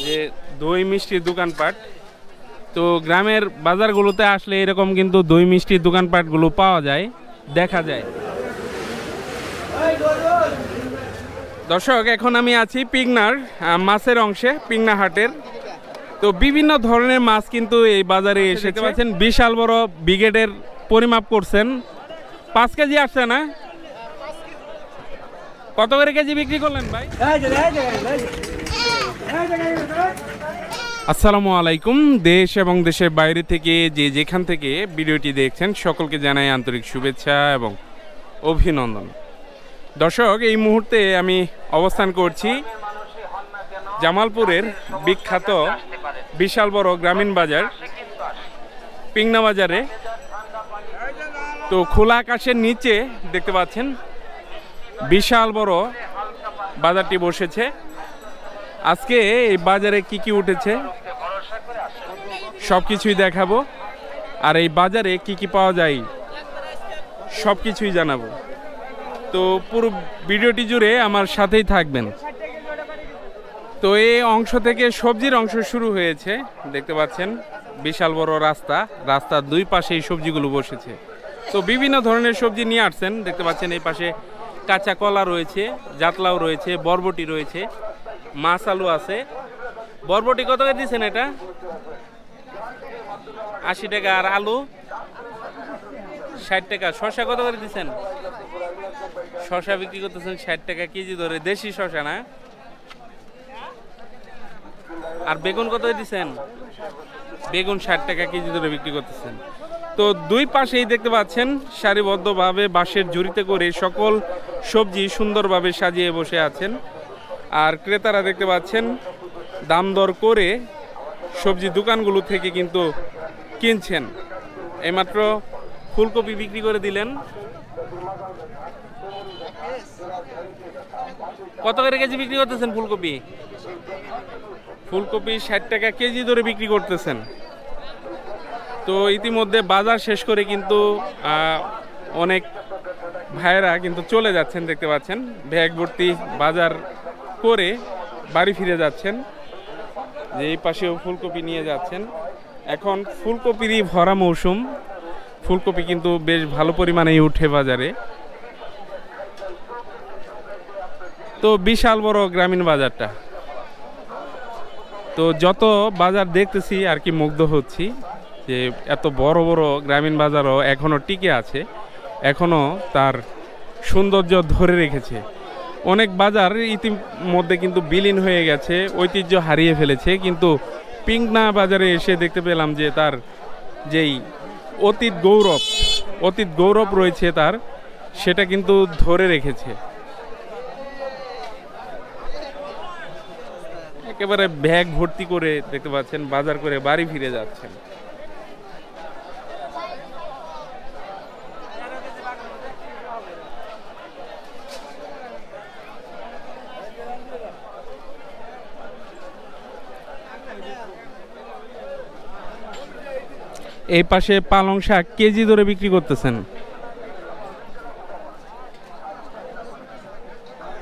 যে দই মিষ্টির দোকানপাট। তো গ্রামের বাজারগুলোতে আসলে এরকম কিন্তু দই মিষ্টির দোকানপাটগুলো পাওয়া যায়, দেখা যায়। দর্শক, এখন আমি আছি পিংনার মাছের অংশে, পিংনা হাটের। তো বিভিন্ন ধরনের মাছ কিন্তু এই বাজারে এসেছে। পাচ্ছেন বিশাল বড় ব্রিগেডের পরিমাপ করছেন, 5 কেজি আসছে না? কত করে কেজি বিক্রি করলেন ভাই? আসসালামু আলাইকুম। দেশ এবং দেশের বাইরে থেকে যে যেখান থেকে ভিডিওটি দেখছেন সকলকে জানাই আন্তরিক শুভেচ্ছা এবং অভিনন্দন। দর্শক, এই মুহূর্তে আমি অবস্থান করছি জামালপুরের বিখ্যাত বিশাল বড় গ্রামীণ বাজার পিংনা বাজারে। তো খোলা আকাশের নিচে দেখতে পাচ্ছেন বিশাল বড় বাজারটি বসেছে। আজকে এই বাজারে কি কি উঠেছে সব কিছুই দেখাবো, আর এই বাজারে কি কি পাওয়া যায় সব কিছুই জানাবো। তো পুরো ভিডিওটি জুড়ে আমার সাথেই থাকবেন। তো এই অংশ থেকে সবজির অংশ শুরু হয়েছে, দেখতে পাচ্ছেন বিশাল বড় রাস্তা, রাস্তার দুই পাশে এই সবজিগুলো বসেছে। তো বিভিন্ন ধরনের সবজি নিয়ে আসছেন, দেখতে পাচ্ছেন এই পাশে কাঁচা কলা রয়েছে, জাতলাও রয়েছে, বরবটি রয়েছে, মাছ আলু আছে। বরবটি কত করে দিচ্ছেন? এটা 80 টাকা। আর আলু 60 টাকা। শসা কত করে দিচ্ছেন? শসা বিক্রি করতেছেন 60 টাকা কেজি ধরে, দেশি শসা না? আর বেগুন কত দিচ্ছেন? বেগুন 60 টাকা কেজি ধরে বিক্রি করতেছেন। তো দুই পাশেই দেখতে পাচ্ছেন সারিবদ্ধভাবে বাঁশের ঝুড়িতে করে সকল সবজি সুন্দরভাবে সাজিয়ে বসে আছেন। আর ক্রেতারা দেখতে পাচ্ছেন দাম দর করে সবজি দোকানগুলো থেকে কিন্তু কিনছেন। এইমাত্র ফুলকপি বিক্রি করে দিলেন। কত করে কেজি বিক্রি করতেছেন ফুলকপি? ফুলকপি 60 টাকা কেজি ধরে বিক্রি করতেছেন। তো ইতিমধ্যে বাজার শেষ করে কিন্তু অনেক ভাইয়েরা কিন্তু চলে যাচ্ছেন, দেখতে পাচ্ছেন ব্যাগ ভর্তি বাজার করে বাড়ি ফিরে যাচ্ছেন। যে এই পাশেও ফুলকপি নিয়ে যাচ্ছেন। এখন ফুলকপিরই ভরা মৌসুম, ফুলকপি কিন্তু বেশ ভালো পরিমাণেই উঠে বাজারে। তো বিশাল বড় গ্রামীণ বাজারটা। তো যত বাজার দেখতেছি আর কি মুগ্ধ হচ্ছি যে এত বড় বড় গ্রামীণ বাজারও এখনো টিকে আছে, এখনো তার সৌন্দর্য ধরে রেখেছে। অনেক বাজার ইতিমধ্যে কিন্তু বিলীন হয়ে গেছে, ঐতিহ্য হারিয়ে ফেলেছে, কিন্তু পিংনা বাজারে এসে দেখতে পেলাম যে তার যেই অতীত গৌরব রয়েছে তার, সেটা কিন্তু ধরে রেখেছে। একেবারে ব্যাগ ভর্তি করে দেখতে পাচ্ছেন বাজার করে বাড়ি ফিরে যাচ্ছেন। এই পাশে পালং শাক কেজি ধরে বিক্রি করতেছেন।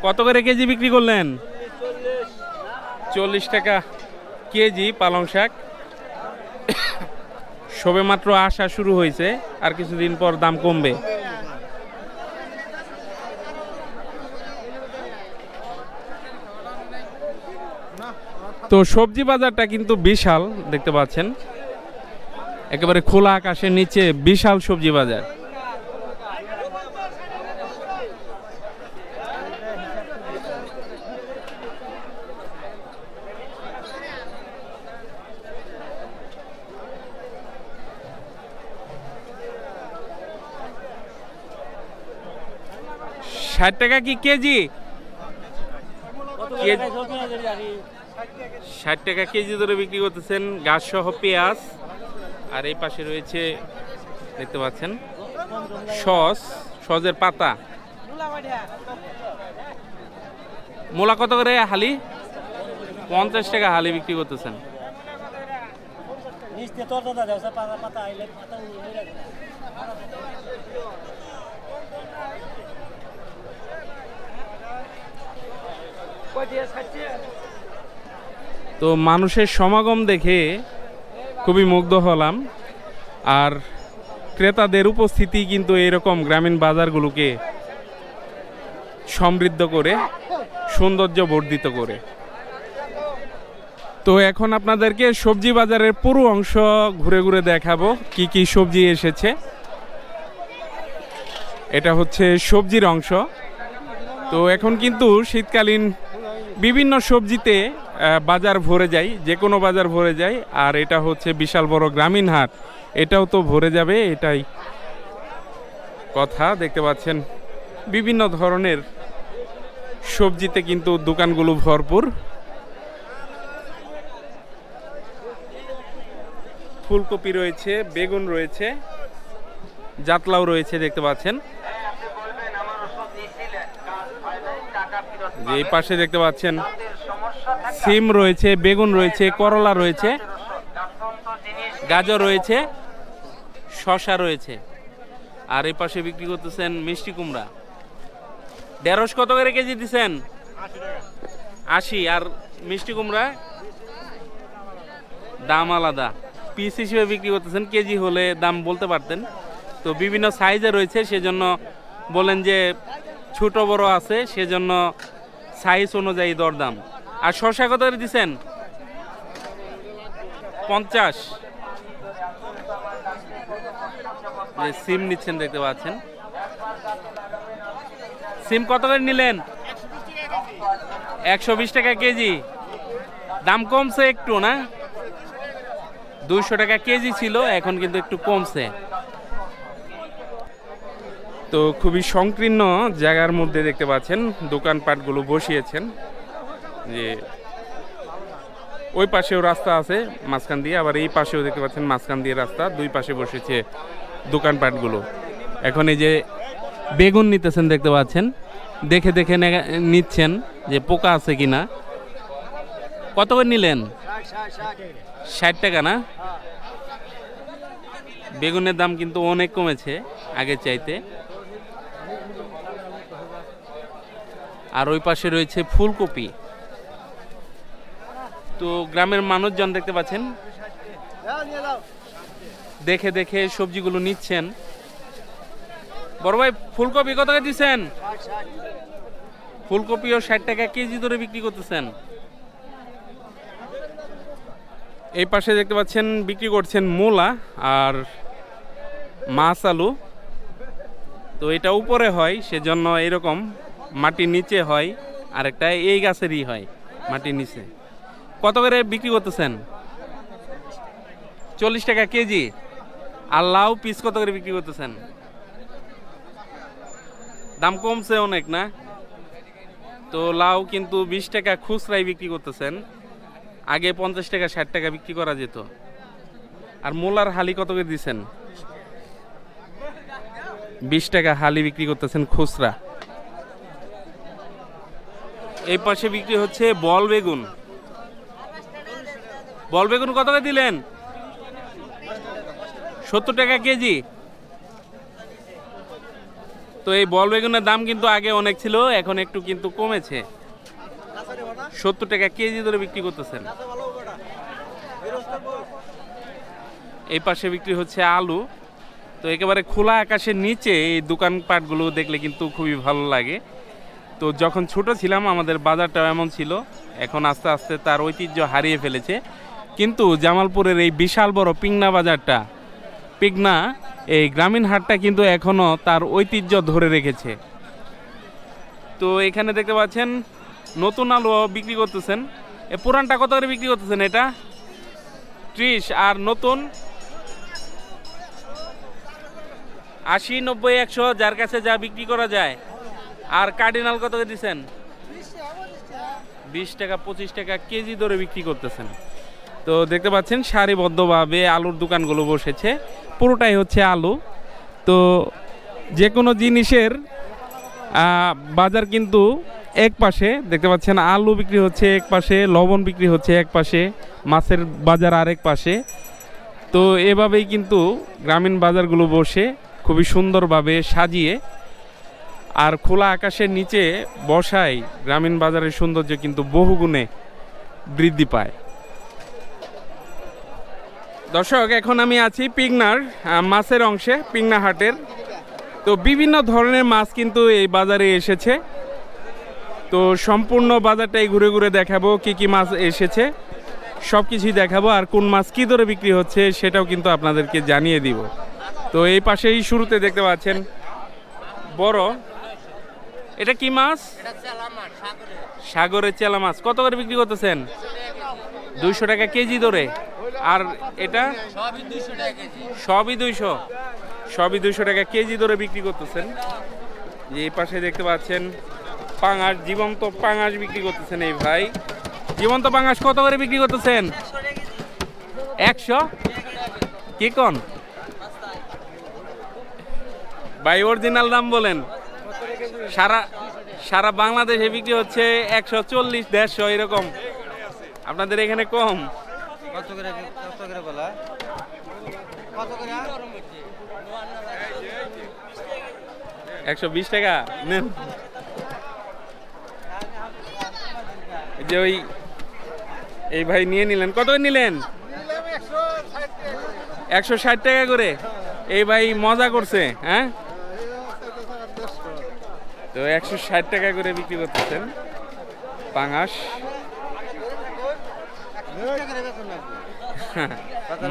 কত করে কেজি বিক্রি করলেন? 40 টাকা কেজি পালং শাক। সবে মাত্র আসা শুরু হয়েছে, আর কিছুদিন পর দাম কমবে। তো সবজি বাজারটা কিন্তু বিশাল, দেখতে পাচ্ছেন একেবারে খোলা আকাশের নিচে বিশাল সবজি বাজার। ষাট টাকা কি কেজি? 60 টাকা কেজি ধরে বিক্রি করতেছেন গাছ সহ পেঁয়াজ। আর এই পাশে রয়েছে দেখতে পাচ্ছেন সজের পাতা। মূলা কত করে হালি? 50 টাকা হালি বিক্রি করতেছেন। তো মানুষের সমাগম দেখে খুবই মুগ্ধ হলাম। আর ক্রেতাদের উপস্থিতি কিন্তু এরকম গ্রামীণ বাজারগুলোকে সমৃদ্ধ করে, সৌন্দর্য বর্ধিত করে। তো এখন আপনাদেরকে সবজি বাজারের পুরো অংশ ঘুরে ঘুরে দেখাবো কি কি সবজি এসেছে। এটা হচ্ছে সবজির অংশ। তো এখন কিন্তু শীতকালীন বিভিন্ন সবজিতে বাজার ভরে যায়, যে কোনো বাজার ভরে যায়। আর এটা হচ্ছে বিশাল বড় গ্রামীণ হাট, এটাও তো ভরে যাবে, এটাই কথা। দেখতে পাচ্ছেন বিভিন্ন ধরনের সবজিতে কিন্তু দোকানগুলো ভরপুর। ফুলকপি রয়েছে, বেগুন রয়েছে, জাতলাও রয়েছে দেখতে পাচ্ছেন। এই পাশে দেখতে পাচ্ছেন সিম রয়েছে, বেগুন রয়েছে, করলা রয়েছে, গাজর রয়েছে, শসা রয়েছে। আর এই পাশে বিক্রি করতেছেন মিষ্টি কুমড়া। ঢেঁড়স কত করে কেজি দিচ্ছেন? 80। আর মিষ্টি কুমড়া দাম আলাদা, পিস হিসেবে বিক্রি করতেছেন, কেজি হলে দাম বলতে পারতেন। তো বিভিন্ন সাইজে রয়েছে, সেজন্য বলেন যে ছোট বড় আছে, সেজন্য সাইজ অনুযায়ী দরদাম। আর শসা কত করে দিচ্ছেন? 50। সিম নিচ্ছেন দেখতে পাচ্ছেন। সিম কত করে নিলেন? 120 টাকা কেজি। দাম কমছে একটু না? 200 টাকা কেজি ছিল, এখন কিন্তু একটু কমছে। তো খুবই সংকীর্ণ জায়গার মধ্যে দেখতে পাচ্ছেন দোকানপাটগুলো বসিয়েছেন। যে ওই পাশেও রাস্তা আছে মাঝখান দিয়ে, আবার এই পাশেও দেখতে পাচ্ছেন মাঝখান দিয়ে রাস্তা, দুই পাশে বসেছে দোকানপাটগুলো। এখন এই যে বেগুন নিতেছেন দেখতে পাচ্ছেন, দেখে দেখে নিচ্ছেন যে পোকা আছে কিনা। কত করে নিলেন? 60 টাকা না? বেগুনের দাম কিন্তু অনেক কমেছে আগের চাইতে। আর ওই পাশে রয়েছে ফুলকপি। তো গ্রামের মানুষজন দেখতে পাচ্ছেন দেখে দেখে সবজিগুলো নিচ্ছেন। বড় ভাই ফুলকপি কত করে দিচ্ছেন? ফুলকপিও 60 টাকা কেজি ধরে বিক্রি করতেছেন। এই পাশে দেখতে পাচ্ছেন বিক্রি করছেন মূলা আর মাছ আলু। তো এটা উপরে হয়, সেজন্য এরকম মাটির নিচে হয়, আর একটা এই গাছেরই হয় মাটির নিচে। কত করে বিক্রি করতেছেন? 40 টাকা কেজি। আর লাউ পিস কত করে বিক্রি করতেছেন? দাম কমছে অনেক না? তো লাউ কিন্তু 20 টাকা খুচরাই বিক্রি করতেছেন, আগে 50 টাকা 60 টাকা বিক্রি করা যেত। আর মূলার হালি কত করে দিচ্ছেন? 20 টাকা হালি বিক্রি করতেছেন খুচরা। এই পাশে বিক্রি হচ্ছে বল বেগুন। বল বেগুন কত করে দিলেন? 70 টাকা কেজি। তো এই বল বেগুনের দাম কিন্তু আগে অনেক ছিল, এখন একটু কিন্তু কমেছে। 70 টাকা কেজি ধরে বিক্রি করতেছেন। এই পাশে বিক্রি হচ্ছে আলু। তো একেবারে খোলা আকাশের নিচে এই দোকানপাটগুলো দেখলে কিন্তু খুবই ভালো লাগে। তো যখন ছোট ছিলাম আমাদের বাজারটাও এমন ছিল, এখন আস্তে আস্তে তার ঐতিহ্য হারিয়ে ফেলেছে। কিন্তু জামালপুরের এই বিশাল বড় পিংনা বাজারটা, পিংনা এই গ্রামীণ হাটটা কিন্তু এখনও তার ঐতিহ্য ধরে রেখেছে। তো এখানে দেখতে পাচ্ছেন নতুন আলু বিক্রি করতেছেন। এ পুরানটা কত করে বিক্রি করতেছেন? এটা 30। আর নতুন 80, 90, 100, যার কাছে যা বিক্রি করা যায়। আর কার্ডিনাল কত করে দিচ্ছেন? 20 টাকা 25 টাকা কেজি ধরে বিক্রি করতেছেন। তো দেখতে পাচ্ছেন সারিবদ্ধভাবে আলুর দোকানগুলো বসেছে, পুরোটাই হচ্ছে আলু। তো যে কোনো জিনিসের বাজার কিন্তু এক পাশে দেখতে পাচ্ছেন আলু বিক্রি হচ্ছে এক পাশে, লবণ বিক্রি হচ্ছে এক পাশে, মাছের বাজার আরেক পাশে। তো এভাবেই কিন্তু গ্রামীণ বাজারগুলো বসে খুবই সুন্দরভাবে সাজিয়ে। আর খোলা আকাশের নিচে বসায় গ্রামীণ বাজারের সৌন্দর্য কিন্তু বহুগুণে বৃদ্ধি পায়। দর্শক, এখন আমি আছি পিংনার মাছের অংশে, পিংনা হাটের। তো বিভিন্ন ধরনের মাছ কিন্তু এই বাজারে এসেছে। তো সম্পূর্ণ বাজারটাই ঘুরে ঘুরে দেখাবো, কি কি মাছ এসেছে সব কিছুই দেখাবো, আর কোন মাছ কী দরে বিক্রি হচ্ছে সেটাও কিন্তু আপনাদেরকে জানিয়ে দিব। তো এই পাশেই শুরুতে দেখতে পাচ্ছেন বড়, এটা কি মাছ? সাগরের চেলা মাছ। কত করে বিক্রি করতেছেন? 200 টাকা কেজি দরে। আর এটা সবই 200 টাকা কেজি দরে বিক্রি করতেছেন। যে এই পাশে দেখতে পাচ্ছেন পাঙাশ, জীবন্ত পাঙাশ বিক্রি করতেছেন এই ভাই। জীবন্ত পাঙাশ কত করে বিক্রি করতেছেন? 100। কি কোন ভাই, অরিজিনাল দাম বলেন। সারা বাংলাদেশে বিক্রি হচ্ছে 140, 150 এরকম। আপনাদের এখানে কম। 120 টাকা নেন। যে ওই এই ভাই নিয়ে নিলেন। কত করে নিলেন? 160 টাকা করে। এই ভাই মজা করছে, হ্যাঁ। তো 160 টাকা করে বিক্রি করতেছেন পাঙাশ।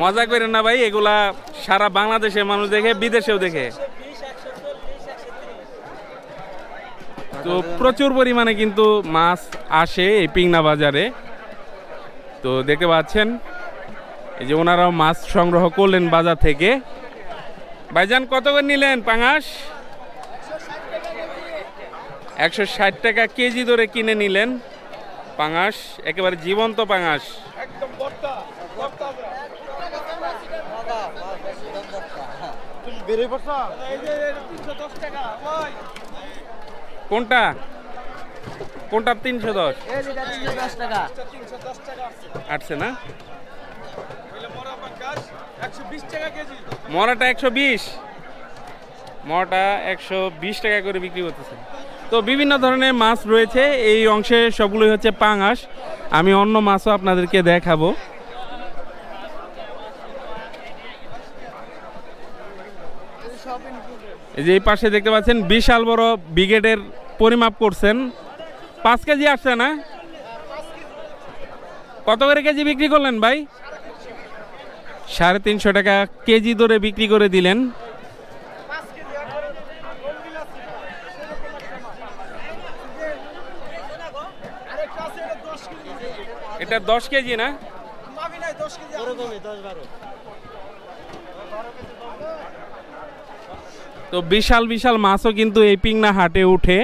মজা করেন না ভাই, এগুলা সারা বাংলাদেশের মানুষ দেখে, বিদেশেও দেখে। তো প্রচুর পরিমাণে কিন্তু মাছ আসে এই পিংনা বাজারে। তো দেখতে পাচ্ছেন এই যে ওনারাও মাছ সংগ্রহ করলেন বাজার থেকে। ভাইজান কত করে নিলেন পাঙাশ? 160 টাকা কেজি ধরে কিনে নিলেন পাঙাশ, একেবারে জীবন্ত পাঙাশ। কোনটা কোনটা 310? আসছে না? মরাটা 120, মরাটা 120 টাকা করে বিক্রি করতেছে। তো বিভিন্ন ধরনের মাছ রয়েছে এই অংশে, সবগুলোই হচ্ছে পাঙাশ। আমি অন্য মাছও আপনাদেরকে দেখাবো। এই যে এই পাশে দেখতে পাচ্ছেন বিশাল বড় ব্রিগেডের পরিমাপ করছেন। 5 কেজি আসছে না? কত করে কেজি বিক্রি করলেন ভাই? 350 টাকা কেজি ধরে বিক্রি করে দিলেন। এটা 10 কেজি না? তো বিশাল বিশাল মাছও কিন্তু এই পিংনা হাটে উঠে।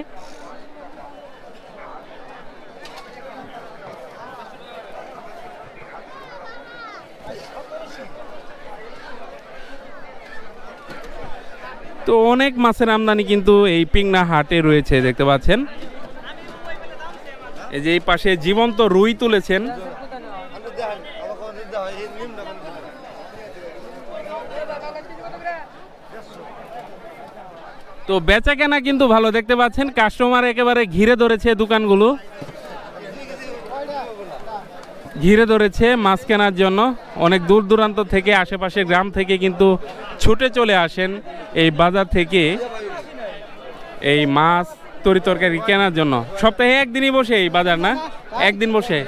তো অনেক মাছের আমদানি কিন্তু এই পিংনা হাটে রয়েছে, দেখতে পাচ্ছেন। এই যে এই পাশে জীবন্ত রুই তুলেছেন। তো বেচা কেনা কিন্তু ভালো, দেখতে পাচ্ছেন কাস্টমার একেবারে ঘিরে ধরেছে, দোকানগুলো ঘিরে ধরেছে মাছ কেনার জন্য। অনেক দূর দূরান্ত থেকে, আশেপাশের গ্রাম থেকে কিন্তু ছুটে চলে আসেন এই বাজার থেকে এই মাছ তরি তরকারি কেনার জন্য। সপ্তাহে একদিনই বসে এই বাজার, না? একদিন বসে,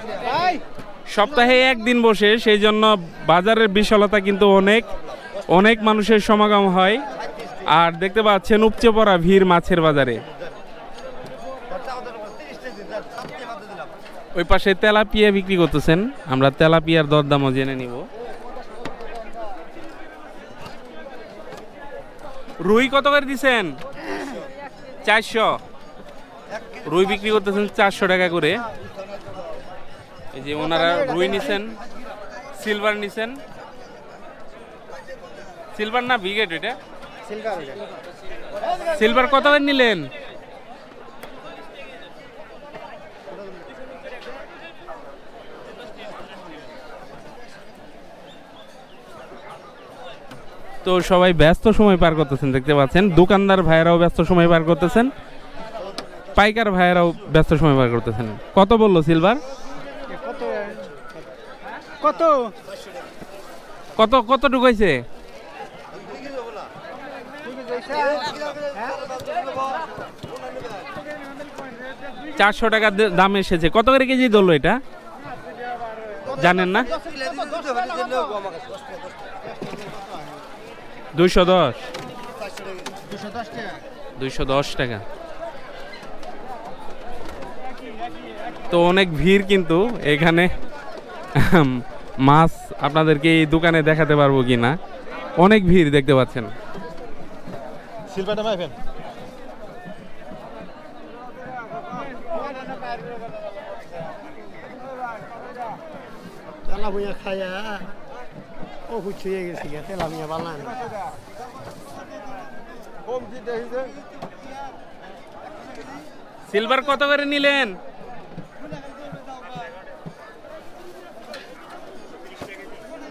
সপ্তাহে একদিন বসে, সেই জন্য বাজারের বিশালতা কিন্তু অনেক মানুষের সমাগম হয়। আর দেখতে পাচ্ছেন উপচে পড়া ভিড় মাছের বাজারে। ওই পাশে তেলাপিয়া বিক্রি করতেছেন, আমরা তেলাপিয়ার দরদামও জেনে নিব। রুই কত করে দিচ্ছেন? 400। রুই বিক্রি করতেছেন 400 টাকা করে। এই যে ওনারা রুই নিছেন, সিলভার নিছেন। সিলভার না ব্রিগেড? এটা সিলভার কত করে নিলেন? তো সবাই ব্যস্ত সময় পার করতেছেন, দেখতে পাচ্ছেন। দোকানদার ভাইয়েরাও ব্যস্ত সময় পার করতেছেন, পাইকার ভাইয়েরাও ব্যস্ত সময় পার করতেছেন। কত বললো সিলভার? কত কতটুকু হয়েছে? 400 টাকা দাম এসেছে। কত করে কেজি ধরলো এটা জানেন না? 210 টাকা। তো অনেক ভিড় কিন্তু এখানে। মাছ আপনাদেরকে এই দোকানে দেখাতে পারবো কিনা, অনেক ভিড় দেখতে পাচ্ছেন। সিলভার কত করে নিলেন?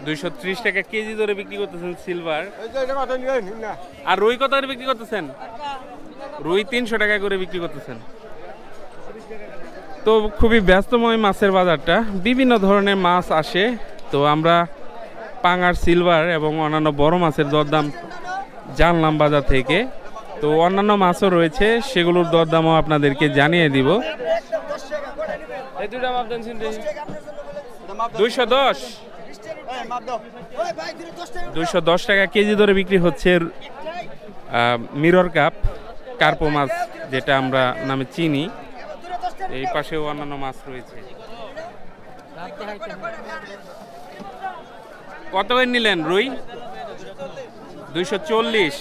230 টাকা কেজি ধরে বিক্রি করতেছেন সিলভার। আর রুই কত করে বিক্রি করতেছেন? রুই 300 টাকা করে বিক্রি করতেছেন। তো খুবই ব্যস্তময় মাছের বাজারটা, বিভিন্ন ধরনের মাছ আসে। তো আমরা পাঙার, সিলভার এবং অন্যান্য বড় মাছের দরদাম জানলাম বাজার থেকে। তো অন্যান্য মাছও রয়েছে, সেগুলোর দরদামও আপনাদেরকে জানিয়ে দিব। 210 টাকা কেজি ধরে বিক্রি হচ্ছে মিরর কাপ কার্পো মাছ, যেটা আমরা নামে চিনি। এই পাশেও অন্যান্য মাছ রয়েছে। কত করে নিলেন রুই? 240।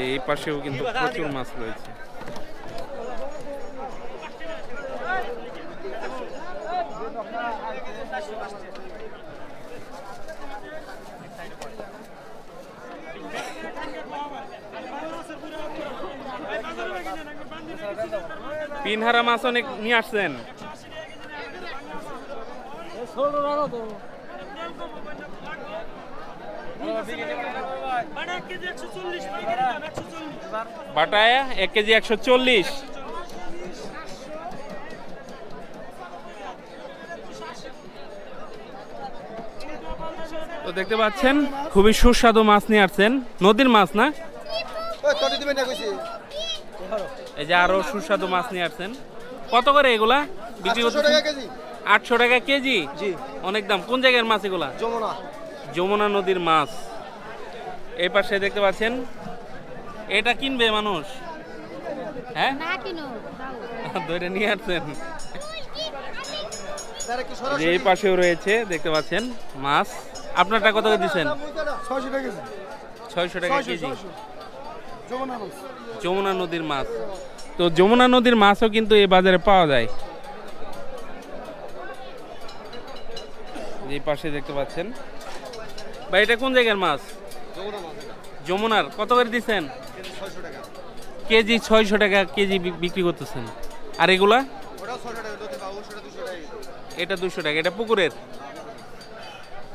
এই পাশেও কিন্তু প্রচুর মাছ রয়েছে। পিনহারা মাছ অনেক নিয়ে আসছেন। বাটায় 1 কেজি 140। তো দেখতে পাচ্ছেন খুবই সুস্বাদু মাছ নিয়ে আসছেন। নদীর মাছ না? এই যে আরো সুস্বাদু মাছ নিয়ে আসছেন। কত করে এগুলা বিক্রি করছেন? 800 টাকা কেজি। অনেক দাম। কোন জায়গার মাছ এগুলা? যমুনা নদীর মাছ। এই পাশে দেখতে পাচ্ছেন, এটা কিনবে মানুষ? হ্যাঁ, ধরে নিয়ে আসছেন। এই পাশেও রয়েছে, দেখতে পাচ্ছেন মাছ। আপনারটা কত করে দিচ্ছেন? 600 টাকা কেজি। যমুনা নদীর মাছ। তো যমুনা নদীর মাছও কিন্তু এই বাজারে পাওয়া যায়। এই পাশে দেখতে পাচ্ছেন। বা এটা কোন জায়গার মাছ? যমুনার। কত করে দিচ্ছেন? কেজি 600 টাকা কেজি বিক্রি করতেছেন। আর এগুলা? এটা 200 টাকা। এটা পুকুরের।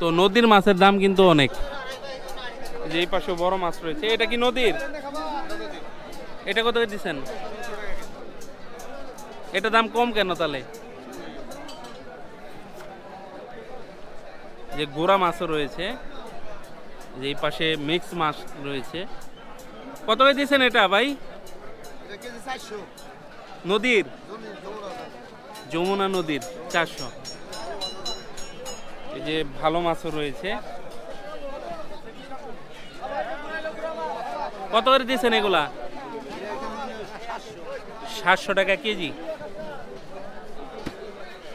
তো নদীর মাছের দাম কিন্তু অনেক। যে এই পাশে বড় মাছ রয়েছে। এটা কি নদীর? এটা কত করে দিচ্ছেন? এটা দাম কম কেন তাহলে? যে গোড়া মাছও রয়েছে। যে এই পাশে মিক্স মাছ রয়েছে। কত করে দিচ্ছেন এটা ভাই? নদীর, যমুনা নদীর 400। এই যে ভালো মাছও রয়েছে। কত করে দিচ্ছেন এগুলা? 700 টাকা কেজি।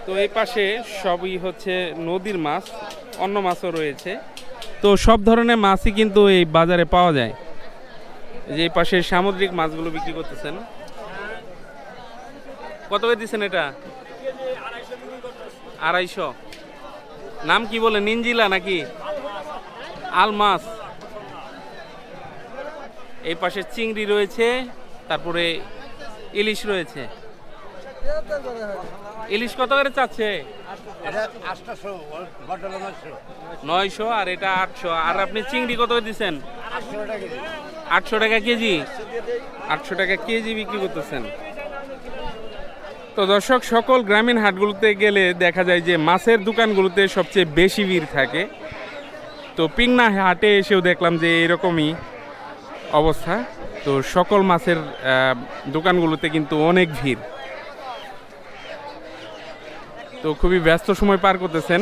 তো এই পাশে সবই হচ্ছে নদীর মাছ, অন্য মাছও রয়েছে। তো সব ধরনের মাছই কিন্তু এই বাজারে পাওয়া যায়। যে এই পাশে সামুদ্রিক মাছগুলো বিক্রি করতেছেন। কত করে দিচ্ছেন এটা? 250। নাম কি বলে? নিঞ্জিলা নাকি আল মাছ? এই পাশে চিংড়ি রয়েছে, তারপরে ইলিশ রয়েছে। ইলিশ কত করে চাচ্ছে? 900 আর এটা 800। আর আপনি চিংড়ি কত করে দিচ্ছেন? 800 টাকা কেজি। 800 টাকা কেজি বিক্রি করতেছেন। তো তো দর্শক, সকল গ্রামীণ হাটগুলোতে গেলে দেখা যায় যে মাছের দোকানগুলোতে সবচেয়ে বেশি ভিড় থাকে। তো পিংনা হাটে এসেও দেখলাম যে এরকমই অবস্থা। তো সকল মাছের দোকানগুলোতে কিন্তু অনেক ভিড়। তো খুবই ব্যস্ত সময় পার করতেছেন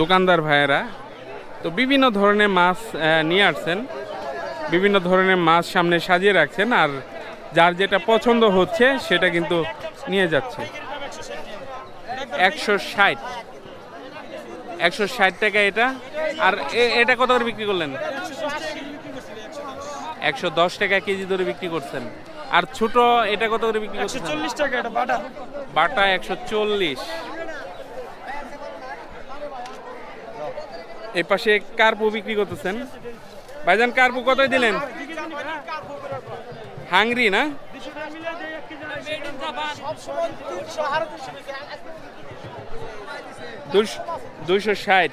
দোকানদার ভাইয়েরা। তো বিভিন্ন ধরনের মাছ নিয়ে আসছেন, বিভিন্ন ধরনের মাছ সামনে সাজিয়ে রাখছেন, আর যার যেটা পছন্দ হচ্ছে সেটা কিন্তু নিয়ে যাচ্ছে। 160 টাকা এটা। আর এটা কত করে বিক্রি করলেন? 110 টাকা কেজি ধরে বিক্রি করছেন। আর ছোট এটা কত করে বিক্রি করছেন? 140 টাকা এটা বাটা 140। এই পাশে কার্পু বিক্রি করতেছেন। ভাইজান কার্পু কত দিলেন? হাংরি না? 260।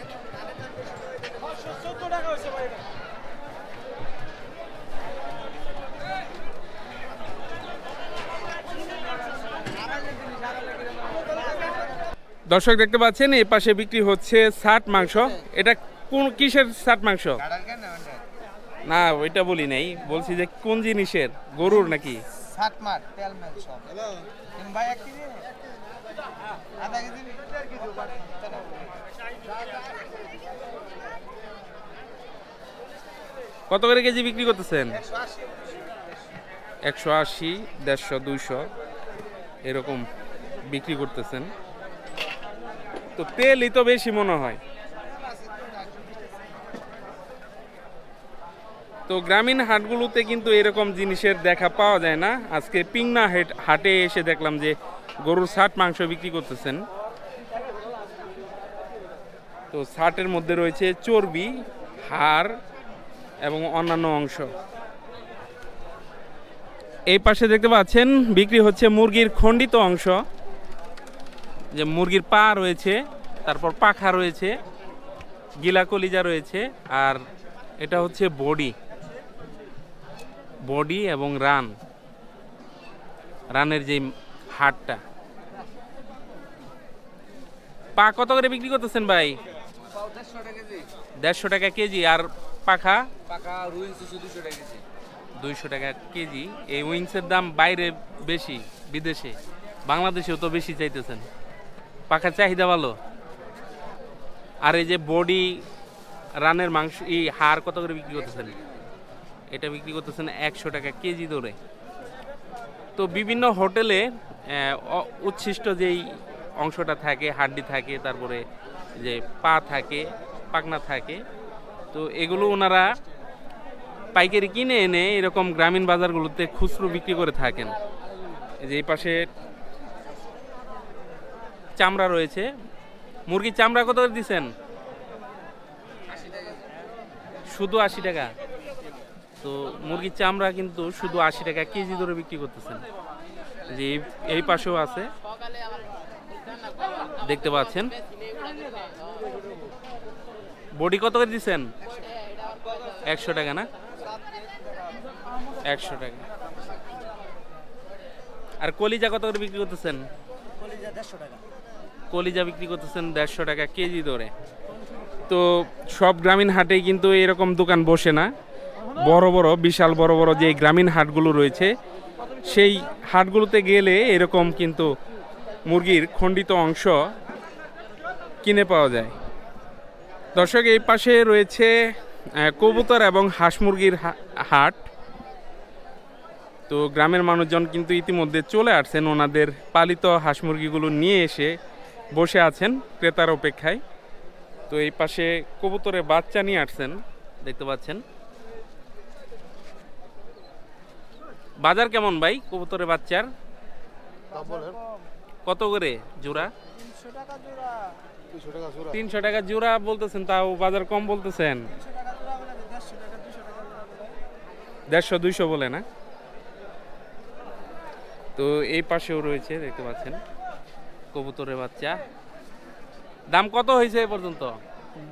দর্শক দেখতে পাচ্ছেন এই পাশে বিক্রি হচ্ছে ছাট মাংস। এটা কোন কিসের ছাট মাংস? না ওইটা বলি নাই, বলছি যে কোন জিনিসের, গরুর নাকি? কত করে কেজি বিক্রি করতেছেন? 180, 150, 200 এরকম বিক্রি করতেছেন। তো তেলই তো বেশি মনে হয়। তো গ্রামীণ হাটগুলোতে কিন্তু এরকম জিনিসের দেখা পাওয়া যায় না। আজকে পিংনা হাটে এসে দেখলাম যে গরুর ছাট মাংস বিক্রি করতেছেন। তো ছাটের মধ্যে রয়েছে চর্বি, হাড় এবং অন্যান্য অংশ। এই পাশে দেখতে পাচ্ছেন বিক্রি হচ্ছে মুরগির খণ্ডিত অংশ, যে মুরগির পা রয়েছে, তারপর পাখা রয়েছে, গিলা কলিজা রয়েছে, আর এটা হচ্ছে বডি এবং রানের যে হাড়টা। পা কত করে বিক্রি করতেছেন ভাই? 150 টাকা কেজি। আর পাখা? 200 টাকা কেজি। এই উইংসের দাম বাইরে বেশি, বিদেশে, বাংলাদেশেও তো বেশি চাইতেছেন। পাখার চাহিদা ভালো। আর এই যে বডি, রানের মাংস, এই হাড় কত করে বিক্রি করতেছেন? এটা বিক্রি করতেছেন 100 টাকা কেজি ধরে। তো বিভিন্ন হোটেলে উচ্ছিষ্ট যেই অংশটা থাকে, হাড্ডি থাকে, তারপরে যে পা থাকে, পাখনা থাকে, তো এগুলো ওনারা পাইকারি কিনে এনে এরকম গ্রামীণ বাজারগুলোতে খুচরো বিক্রি করে থাকেন। এই যে এই পাশে চামড়া রয়েছে। মুরগির চামড়া কত করে দিচ্ছেন? শুধু 80 টাকা। তো মুরগির চামড়া কিন্তু শুধু 80 টাকা কেজি ধরে বিক্রি করতেছেন। যে এই পাশেও আছে, দেখতে পাচ্ছেন। বডি কত করে দিচ্ছেন? 100 টাকা না? 100 টাকা। আর কলিজা কত করে বিক্রি করতেছেন? কলিজা বিক্রি করতেছেন 150 টাকা কেজি ধরে। তো সব গ্রামীণ হাটেই কিন্তু এরকম দোকান বসে না। বড় বড়, বিশাল বড় বড় যে গ্রামীণ হাটগুলো রয়েছে, সেই হাটগুলোতে গেলে এরকম কিন্তু মুরগির খণ্ডিত অংশ কিনে পাওয়া যায়। দর্শক, এই পাশে রয়েছে কবুতর এবং হাঁস মুরগির হাট। তো গ্রামের মানুষজন কিন্তু ইতিমধ্যে চলে আসছেন, ওনাদের পালিত হাঁস মুরগিগুলো নিয়ে এসে বসে আছেন ক্রেতার অপেক্ষায়। তো এই পাশে কবুতরের বাচ্চা নিয়ে আসছেন, দেখতে পাচ্ছেন। বাজার কেমন ভাই কবুতরের বাচ্চার? কত করে জোড়া? 300 টাকা জোড়া বলতেছেন, তাও বাজার কম বলতেছেন। 150-200 বলে না? তো এই পাশেও রয়েছে, দেখতে পাচ্ছেন কবুতরের বাচ্চা। দাম কত হয়েছে এ পর্যন্ত?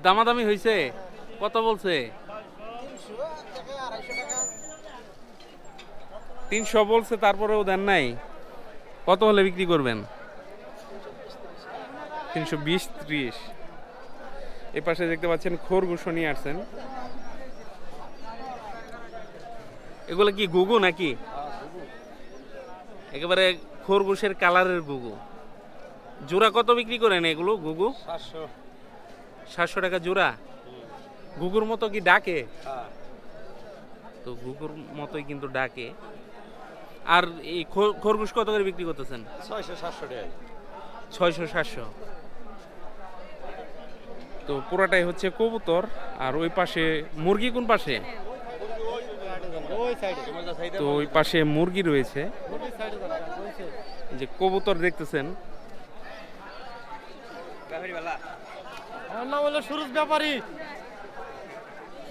দামাদামি হয়েছে? কত বলছে? 300 বলছে, তারপরেও দেন নাই? কত হলে বিক্রি করবেন? 320-30। এই পাশে দেখতে পাচ্ছেন খরগোশ নিয়ে আসছেন। এগুলো কি গুগু নাকি? একেবারে খরগোশের কালারের গুগু। জোড়া কত বিক্রি করেন এগুলো গুগু? 700 টাকা জোড়া। গুগুর মতো কি ডাকে? তো গুগুর মতোই কিন্তু ডাকে। আর এই খরগোশ কত করে বিক্রি করতেছেন? 600-700 টাকা। 600-700। তো পুরাটাই হচ্ছে কবুতর। আর ওই পাশে মুরগি কোন পাশে? তো ওই পাশে মুরগি রয়েছে। যে কবুতর দেখতেছেন। আমার নাম হলো সুরজ ব্যাপারী।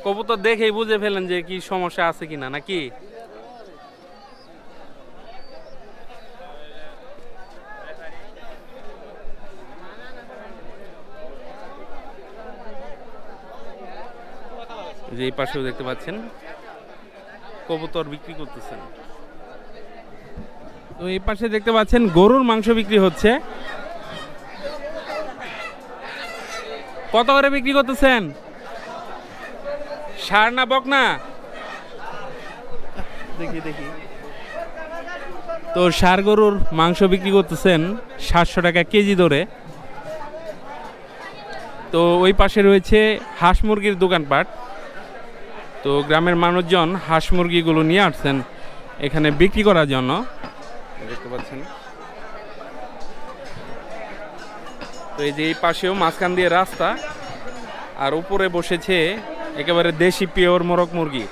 কবুতর দেখেই বুঝে ফেলেন যে কি সমস্যা আছে কিনা নাকি? যে এই পাশেও দেখতে পাচ্ছেন কবুতর বিক্রি করতেছেন। তো এই পাশে দেখতে পাচ্ছেন গরুর মাংস বিক্রি হচ্ছে। কত করে বিক্রি করতেছেন? ষাঁড় না বকনা? দেখি দেখি। তো ষাঁড় গরুর মাংস বিক্রি করতেছেন 700 টাকা কেজি ধরে। তো ওই পাশে রয়েছে হাঁস মুরগির দোকানপাট। তো গ্রামের মানুষজন হাঁস মুরগিগুলো নিয়ে আসছেন এখানে বিক্রি করার জন্য। দেখতে পাচ্ছেন। তো এই যে এই পাশেও মাঝখান দিয়ে রাস্তা, আর উপরে বসেছে একেবারে দেশি পিওর মোরগ মুরগি।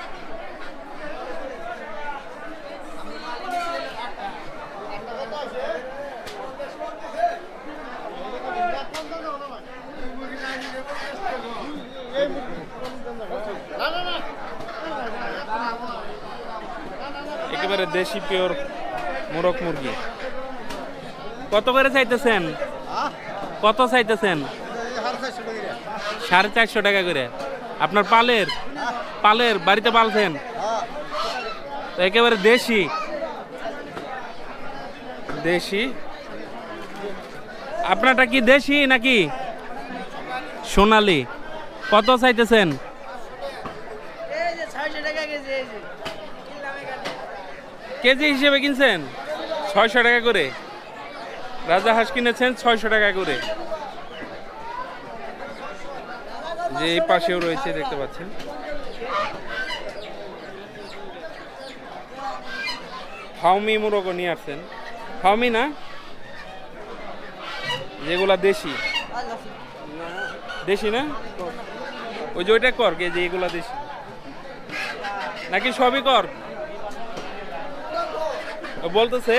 একেবারে দেশি পিওর মোরগ মুরগি। কত করে চাইতেছেন? কত চাইতেছেন? 450 টাকা করে। আপনার পালের বাড়িতে পালছেন? তো একেবারে দেশি দেশি। আপনারটা কি দেশি নাকি সোনালি? কত চাইতেছেন? কেজি হিসেবে কিনছেন? 600 টাকা করে। রাজা হাঁস কিনেছেন 600 টাকা করে। যে এই পাশেও রয়েছে দেখতে পাচ্ছেন। ফাউমি মুরগও নিয়ে আসছেন। ফাউমি না, যেগুলা দেশি দেশি না? ওই যে ওইটা কর যে এগুলা দেশি নাকি সবই কর? বলতেছে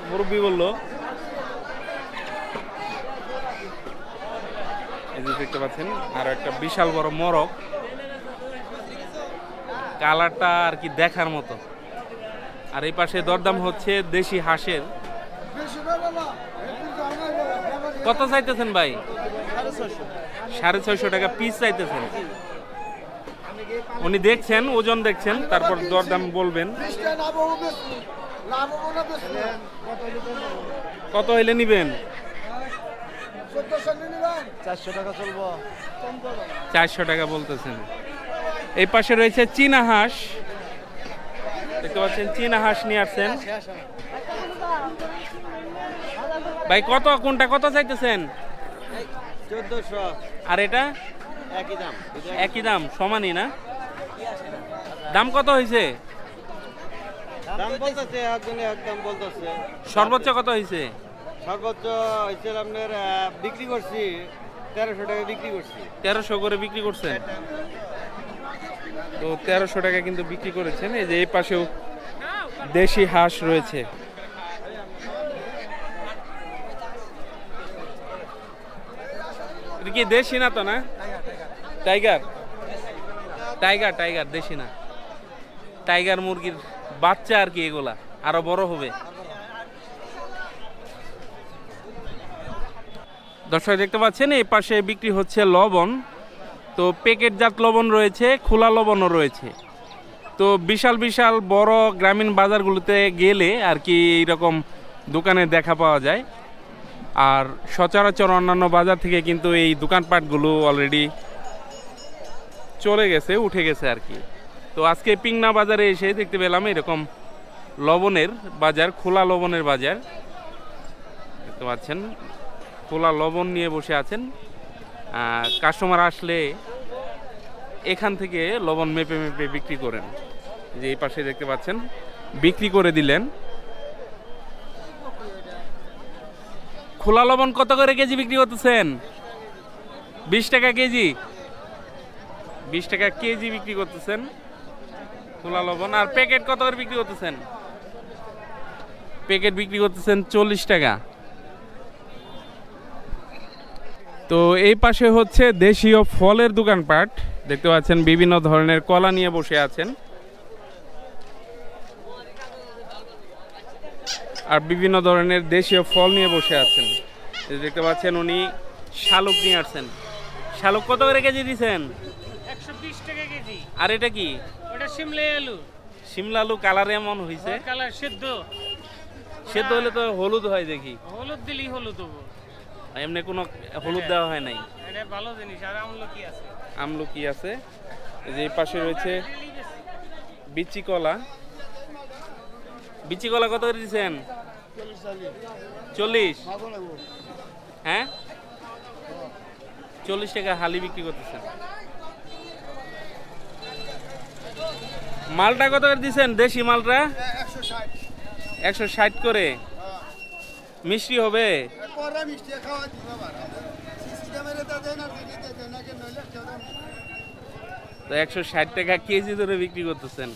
মুরব্বী বললো। এই যে দেখতে পাচ্ছেন আর একটা বিশাল বড় মোরগ, কালারটা আর কি দেখার মতো। আর এই পাশে দরদাম হচ্ছে দেশি হাঁসের। কত চাইতেছেন ভাই? 650 টাকা পিস চাইতেছেন। উনি দেখছেন, ওজন দেখছেন, তারপর দরদাম বলবেন। কত হইলে নিবেন? 400 টাকা চলবো। 400 টাকা বলতেছেন। এই পাশে রয়েছে চীনা হাঁস, দেখতে পাচ্ছেন চীনা হাঁস নিয়ে আসছেন। ভাই কত, কোনটা কত চাইতেছেন? 1400। আর এটা একই দাম। একই দাম, সমানই না? দাম কত হয়েছে? দাম বলতেছে একজনে একদম বলতেছে। সর্বোচ্চ কত হয়েছে? সর্বোচ্চ হচ্ছে আপনার বিক্রি করছি 1300 টাকা বিক্রি করছি। 1300 করে বিক্রি করছেন। তো 1300 টাকা কিন্তু বিক্রি করেছেন। এই যে এই পাশেও দেশি হাঁস রয়েছে। এটা কি দেশি না তো? না, টাইগার টাইগার টাইগার দেশি না, টাইগার মুরগির বাচ্চা আর কি, এগুলা আরো বড় হবে। দর্শক দেখতে পাচ্ছেন এই পাশে বিক্রি হচ্ছে লবণ। তো প্যাকেটজাত লবণ রয়েছে, খোলা লবণও রয়েছে। তো বিশাল বিশাল বড় গ্রামীণ বাজারগুলোতে গেলে আর কি এইরকম দোকানে দেখা পাওয়া যায়। আর সচরাচর অন্যান্য বাজার থেকে কিন্তু এই দোকানপাটগুলো অলরেডি চলে গেছে, উঠে গেছে আর কি। তো আজকে পিংনা বাজারে এসে দেখতে পেলাম এরকম লবণের বাজার, খোলা লবণের বাজার দেখতে পাচ্ছেন। খোলা লবণ নিয়ে বসে আছেন, কাস্টমার আসলে এখান থেকে লবণ মেপে মেপে বিক্রি করেন। যে এই পাশে দেখতে পাচ্ছেন বিক্রি করে দিলেন। খোলা লবণ কত করে কেজি বিক্রি করতেছেন? 20 টাকা কেজি, 20 টাকা কেজি বিক্রি করতেছেন খোলা লবণ। আর প্যাকেট কত করে বিক্রি করতেছেন? প্যাকেট বিক্রি করতেছেন 40 টাকা। তো এই পাশে হচ্ছে দেশীয় ফলের দোকানপাট দেখতে পাচ্ছেন, বিভিন্ন ধরনের কলা নিয়ে বসে আছেন আর বিভিন্ন ধরনের দেশীয় ফল নিয়ে বসে আছেন। দেখতে পাচ্ছেন উনি শালুক নিয়ে আসছেন। শালুক কত করে কেজি দিচ্ছেন? 120 টাকা কেজি। আর এটা কি? ওটা শিমলা আলু। শিমলা আলু কালার এমন হয়েছে, কালার সেদ্ধ। সেদ্ধ হলে তো হলুদ হয় দেখি। হলুদ দিলেই হলুদ হবো, এমনি কোনো হলুদ দেওয়া হয় নাই। এটা ভালো জিনিস। আর আমলকি আছে, আমলকি আছে। এই যে এই পাশে রয়েছে বিচি কলা। বিচি কলা কত করে দিচ্ছেন? 40। হ্যাঁ, 40 টাকা হালি বিক্রি করতেছেন। মালটা কত করে দিচ্ছেন? দেশি মালটা 160 করে। মিষ্টি হবে? তো 160 টাকা কেজি ধরে বিক্রি করতেছেন।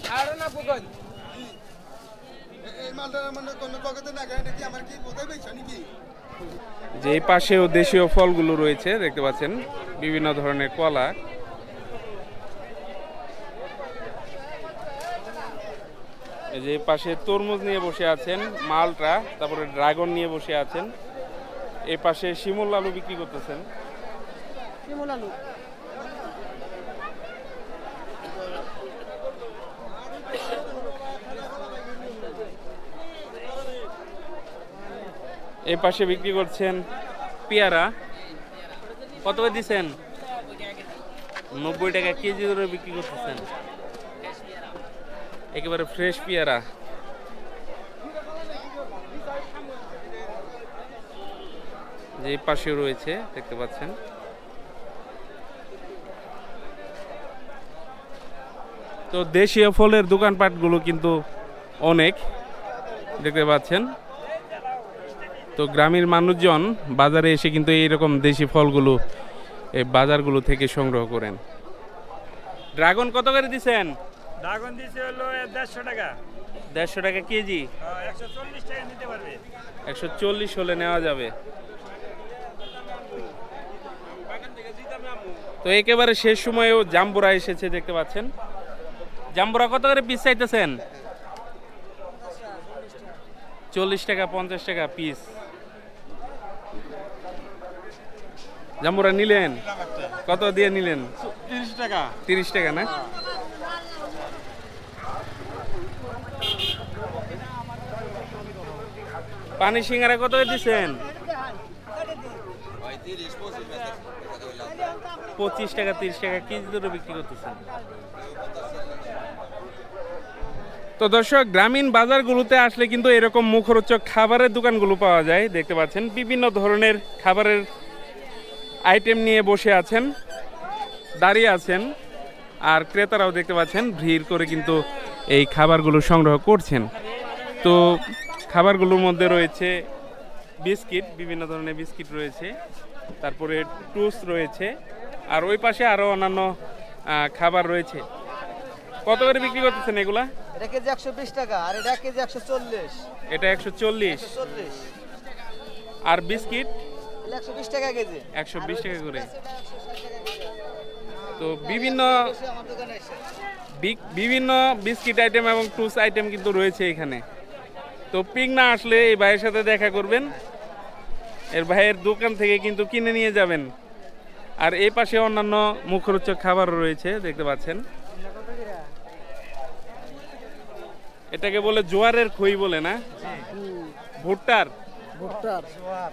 যে এই পাশেও দেশীয় ফলগুলো রয়েছে দেখতে পাচ্ছেন, বিভিন্ন ধরনের কলা। এই যে পাশে তরমুজ নিয়ে বসে আছেন, মালটা, তারপরে ড্রাগন নিয়ে বসে আছেন। এই পাশে শিমুল আলু বিক্রি করতেছেন। শিমলা আলু। এই পাশে বিক্রি করছেন পেয়ারা। কত করে দিচ্ছেন? 90 টাকা কেজি ধরে বিক্রি করতেছেন। একেবারে ফ্রেশ পেয়ারা। যে এই পাশে রয়েছে দেখতে পাচ্ছেন। তো দেশীয় ফলের দোকানপাটগুলো কিন্তু অনেক দেখতে পাচ্ছেন। তো গ্রামের মানুষজন বাজারে এসে কিন্তু এইরকম দেশি ফলগুলো এই বাজারগুলো থেকে সংগ্রহ করেন। ড্রাগন কত করে দিচ্ছেন? ড্রাগন দিছে হলো 150 টাকা। 150 টাকা কেজি। 140 টাকা নিতে পারবে। 140 হলে নেওয়া যাবে। তো একেবারে শেষ সময়েও জাম্বুরা এসেছে দেখতে পাচ্ছেন। জাম্বুরা কত করে পিস চাইতেছেন? 40 টাকা 50 টাকা পিস। জাম্বুরা নিলেন? কত দিয়ে নিলেন? 30 টাকা। 30 টাকা না? পানি সিঙ্গারা কত করে দিচ্ছেন? 25 টাকা 30 টাকা কেজি ধরে বিক্রি করতেছেন। তো দর্শক, গ্রামীণ বাজারগুলোতে আসলে কিন্তু এরকম মুখরোচক খাবারের দোকানগুলো পাওয়া যায় দেখতে পাচ্ছেন। বিভিন্ন ধরনের খাবারের আইটেম নিয়ে বসে আছেন, দাঁড়িয়ে আছেন, আর ক্রেতারাও দেখতে পাচ্ছেন ভিড় করে কিন্তু এই খাবারগুলো সংগ্রহ করছেন। তো খাবারগুলোর মধ্যে রয়েছে বিস্কিট, বিভিন্ন ধরনের বিস্কিট রয়েছে, তারপরে টোস্ট রয়েছে, আর ওই পাশে আরও অন্যান্য খাবার রয়েছে। কত করে বিক্রি করতেছেন এগুলা? এটা কেজি 120 টাকা, আর এটা কেজি 140। এটা 140। আর বিস্কিট 120 টাকা কেজি। 120 টাকা করে। তো বিভিন্ন বিস্কিট আইটেম এবং টুস আইটেম কিন্তু রয়েছে এখানে। তো পিংনা আসলে এই ভাইয়ের সাথে দেখা করবেন, এর ভাইয়ের দোকান থেকে কিন্তু কিনে নিয়ে যাবেন। আর এই পাশে অন্যান্য মুখরোচক খাবারও রয়েছে দেখতে পাচ্ছেন। এটাকে বলে জোয়ারের খই বলে না? ভুট্টার ভুট্টার জোয়ার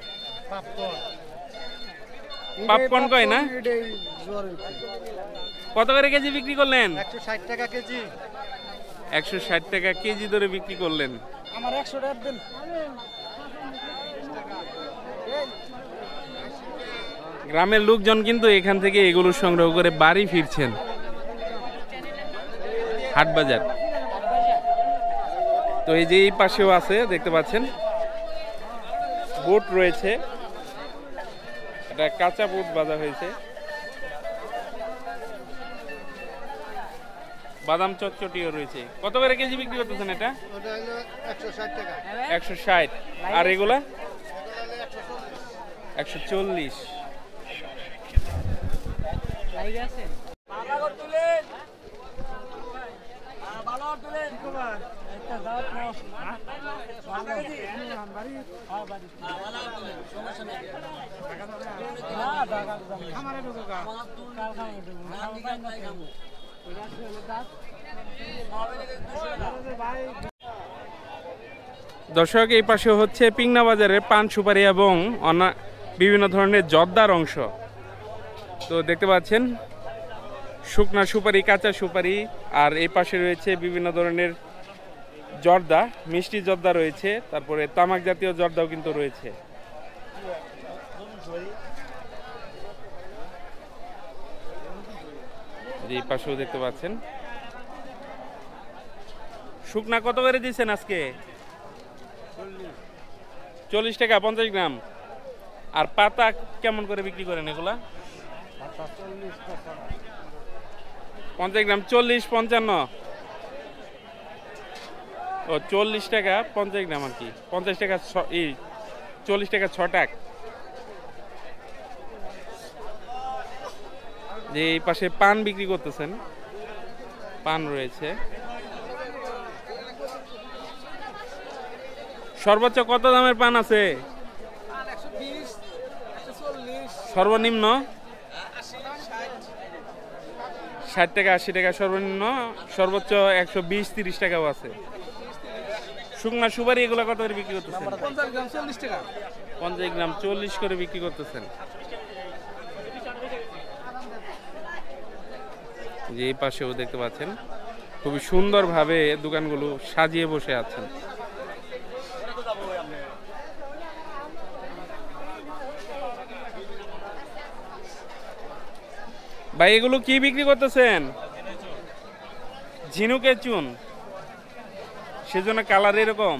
পাপকর্ন কয় না? এটাই জোয়ারের খই। কত করে কেজি বিক্রি করলেন? 160 টাকা কেজি। 160 টাকা কেজি ধরে বিক্রি করলেন। আমার 100 টাকা দেন। গ্রামের লোকজন কিন্তু এখান থেকে এগুলো সংগ্রহ করে বাড়ি ফিরছেন। হাট বাজার তো এই যে এই পাশেও আছে, দেখতে পাচ্ছেন বুট রয়েছে, এটা কাঁচা বুট বাজা হয়েছে। বাদাম চটচটিও রয়েছে। কত করে কেজি বিক্রি করতেছেন এটা? ওটা হলো 160 টাকা। 160। আর এগুলা 140। দর্শক, এই পাশে হচ্ছে পিংনা বাজারের পান সুপারি এবং বিভিন্ন ধরনের জর্দার অংশ। তো দেখতে পাচ্ছেন শুকনা সুপারি, কাঁচা সুপারি, আর এই পাশে রয়েছে বিভিন্ন ধরনের জর্দা, মিষ্টি জর্দা রয়েছে, তারপরে তামাক জাতীয় জর্দাও কিন্তু রয়েছে। এই পাশেও দেখতে পাচ্ছেন। শুকনা কত করে দিচ্ছেন আজকে? 40 টাকা 50 গ্রাম। আর পাতা কেমন করে বিক্রি করেন এগুলা? 50 গ্রাম 40, 55। ও 40 টাকা 50 গ্রাম আর কি। 50 টাকা 40 টাকা 6 টাকা। যে এই পাশে পান বিক্রি করতেছেন, পান রয়েছে। সর্বোচ্চ কত দামের পান আছে? 120, 140, সর্বনিম্ন 60 টাকা 80 টাকা সর্বনিম্ন, সর্বোচ্চ 120-30 টাকাও আছে। শুকনা সুপারি এগুলো কত করে বিক্রি করতেছেন? 50 গ্রাম 40 টাকা। 50 গ্রাম 40 করে বিক্রি করতেছেন। যে এই পাশেও দেখতে পাচ্ছেন খুবই সুন্দরভাবে দোকানগুলো সাজিয়ে বসে আছেন। ভাই এগুলো কি বিক্রি করতেছেন? ঝিনুকের চুন, সেজন্য কালার এরকম।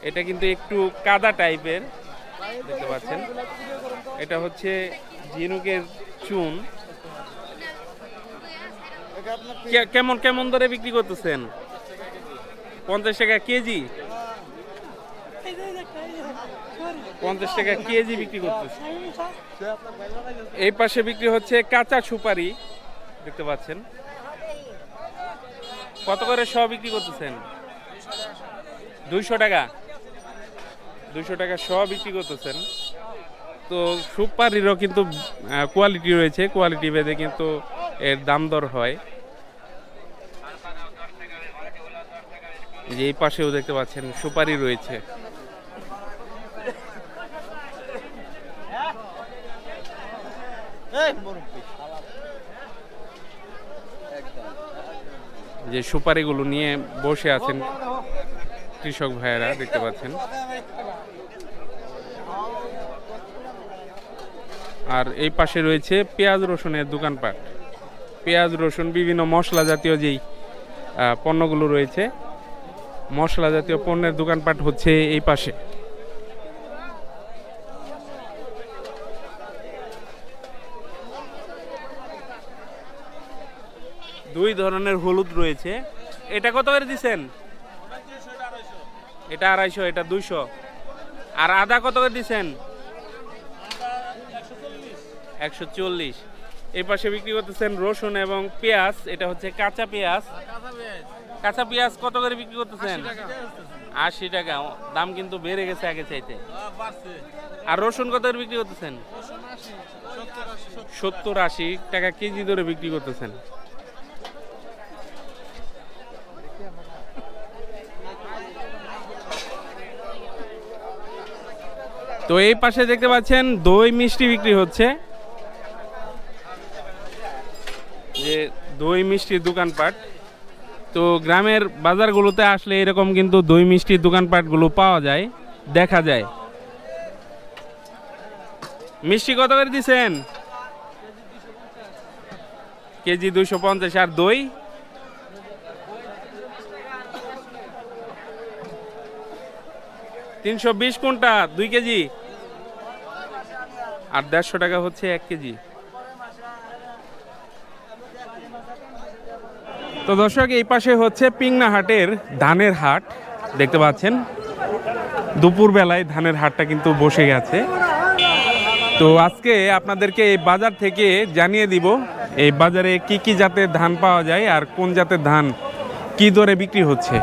এটা কিন্তু একটু কাদা টাইপের, দেখতে পাচ্ছেন। এটা হচ্ছে ঝিনুকের চুন। কেমন কেমন ধরে বিক্রি করতেছেন? 50 টাকা কেজি। 50 টাকা কেজি বিক্রি করতেছে। এই পাশে বিক্রি হচ্ছে কাঁচা সুপারি, দেখতে পাচ্ছেন। কত করে সব বিক্রি করতেছেন? 200 টাকা। 200 টাকা সব বিক্রি করতেছেন। তো সুপারিরও কিন্তু কোয়ালিটি রয়েছে, কোয়ালিটি ভেদে কিন্তু এর দাম দর হয়। যে এই পাশেও দেখতে পাচ্ছেন সুপারি রয়েছে। যে সুপারিগুলো নিয়ে বসে আছেন কৃষক ভাইয়েরা, দেখতে পাচ্ছেন। আর এই পাশে রয়েছে পেঁয়াজ রসুনের দোকানপাট। পেঁয়াজ রসুন, বিভিন্ন মশলা জাতীয় যেই পণ্যগুলো রয়েছে, মশলা জাতীয় পণ্যের দোকানপাট হচ্ছে এই পাশে। দুই ধরনের হলুদ রয়েছে। এটা কত করে দিচ্ছেন? এটা 250, এটা 200। আর আদা কত করে দিচ্ছেন? 140। এই পাশে বিক্রি করতেছেন রসুন এবং পেঁয়াজ। এটা হচ্ছে কাঁচা পেঁয়াজ। কাঁচা পেঁয়াজ কত করে বিক্রি করতেছেন? 80 টাকা। দাম কিন্তু বেড়ে গেছে আগে চাইতে। আর রসুন কত করে বিক্রি করতেছেন? 70-80 টাকা কেজি ধরে বিক্রি করতেছেন। তো এই পাশে দেখতে পাচ্ছেন দই মিষ্টি বিক্রি হচ্ছে, যে দই মিষ্টির দোকানপাট। তো গ্রামের বাজারগুলোতে আসলে এরকম কিন্তু দই মিষ্টির দোকানপাটগুলো পাওয়া যায়, দেখা যায়। মিষ্টি কত করে দিচ্ছেন? কেজি 250। আর দই? 320 কোনটা? 2 কেজি। আর 150 টাকা হচ্ছে 1 কেজি। তো দর্শক, এই পাশে হচ্ছে পিংনা হাটের ধানের হাট দেখতে পাচ্ছেন। দুপুর বেলায় ধানের হাটটা কিন্তু বসে গেছে। তো আজকে আপনাদেরকে এই বাজার থেকে জানিয়ে দিব এই বাজারে কি কি জাতের ধান পাওয়া যায় আর কোন জাতের ধান কি দরে বিক্রি হচ্ছে।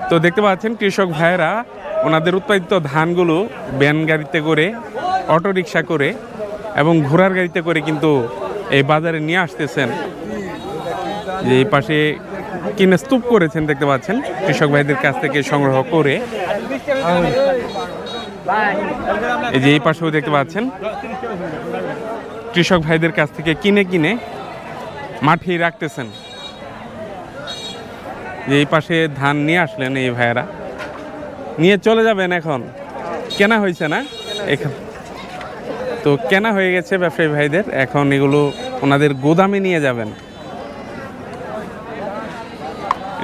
তো দেখতে পাচ্ছেন কৃষক ভাইয়েরা ওনাদের উৎপাদিত ধানগুলো ভ্যান গাড়িতে করে, অটোরিকশা করে এবং ঘোড়ার গাড়িতে করে কিন্তু এই বাজারে নিয়ে আসতেছেন। যে এই পাশে কিনে স্তূপ করেছেন দেখতে পাচ্ছেন কৃষক ভাইদের কাছ থেকে সংগ্রহ করে। এই যে এই পাশেও দেখতে পাচ্ছেন কৃষক ভাইদের কাছ থেকে কিনে কিনে মাঠেই রাখতেছেন। যে এই পাশে ধান নিয়ে আসলেন এই ভাইয়েরা, নিয়ে চলে যাবেন। এখন কেনা হয়েছে না, এখন তো কেনা হয়ে গেছে ব্যবসায়ী ভাইদের, এখন এগুলো ওনাদের গোদামে নিয়ে যাবেন।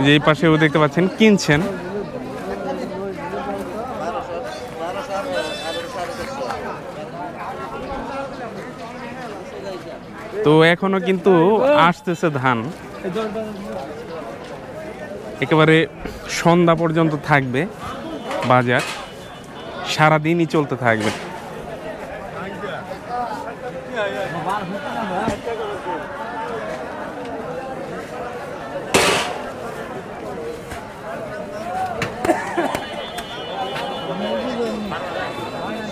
যে এই পাশেও দেখতে পাচ্ছেন কিনছেন। তো এখনো কিন্তু আসতেছে ধান, একেবারে সন্ধ্যা পর্যন্ত থাকবে বাজার, সারাদিনই চলতে থাকবে।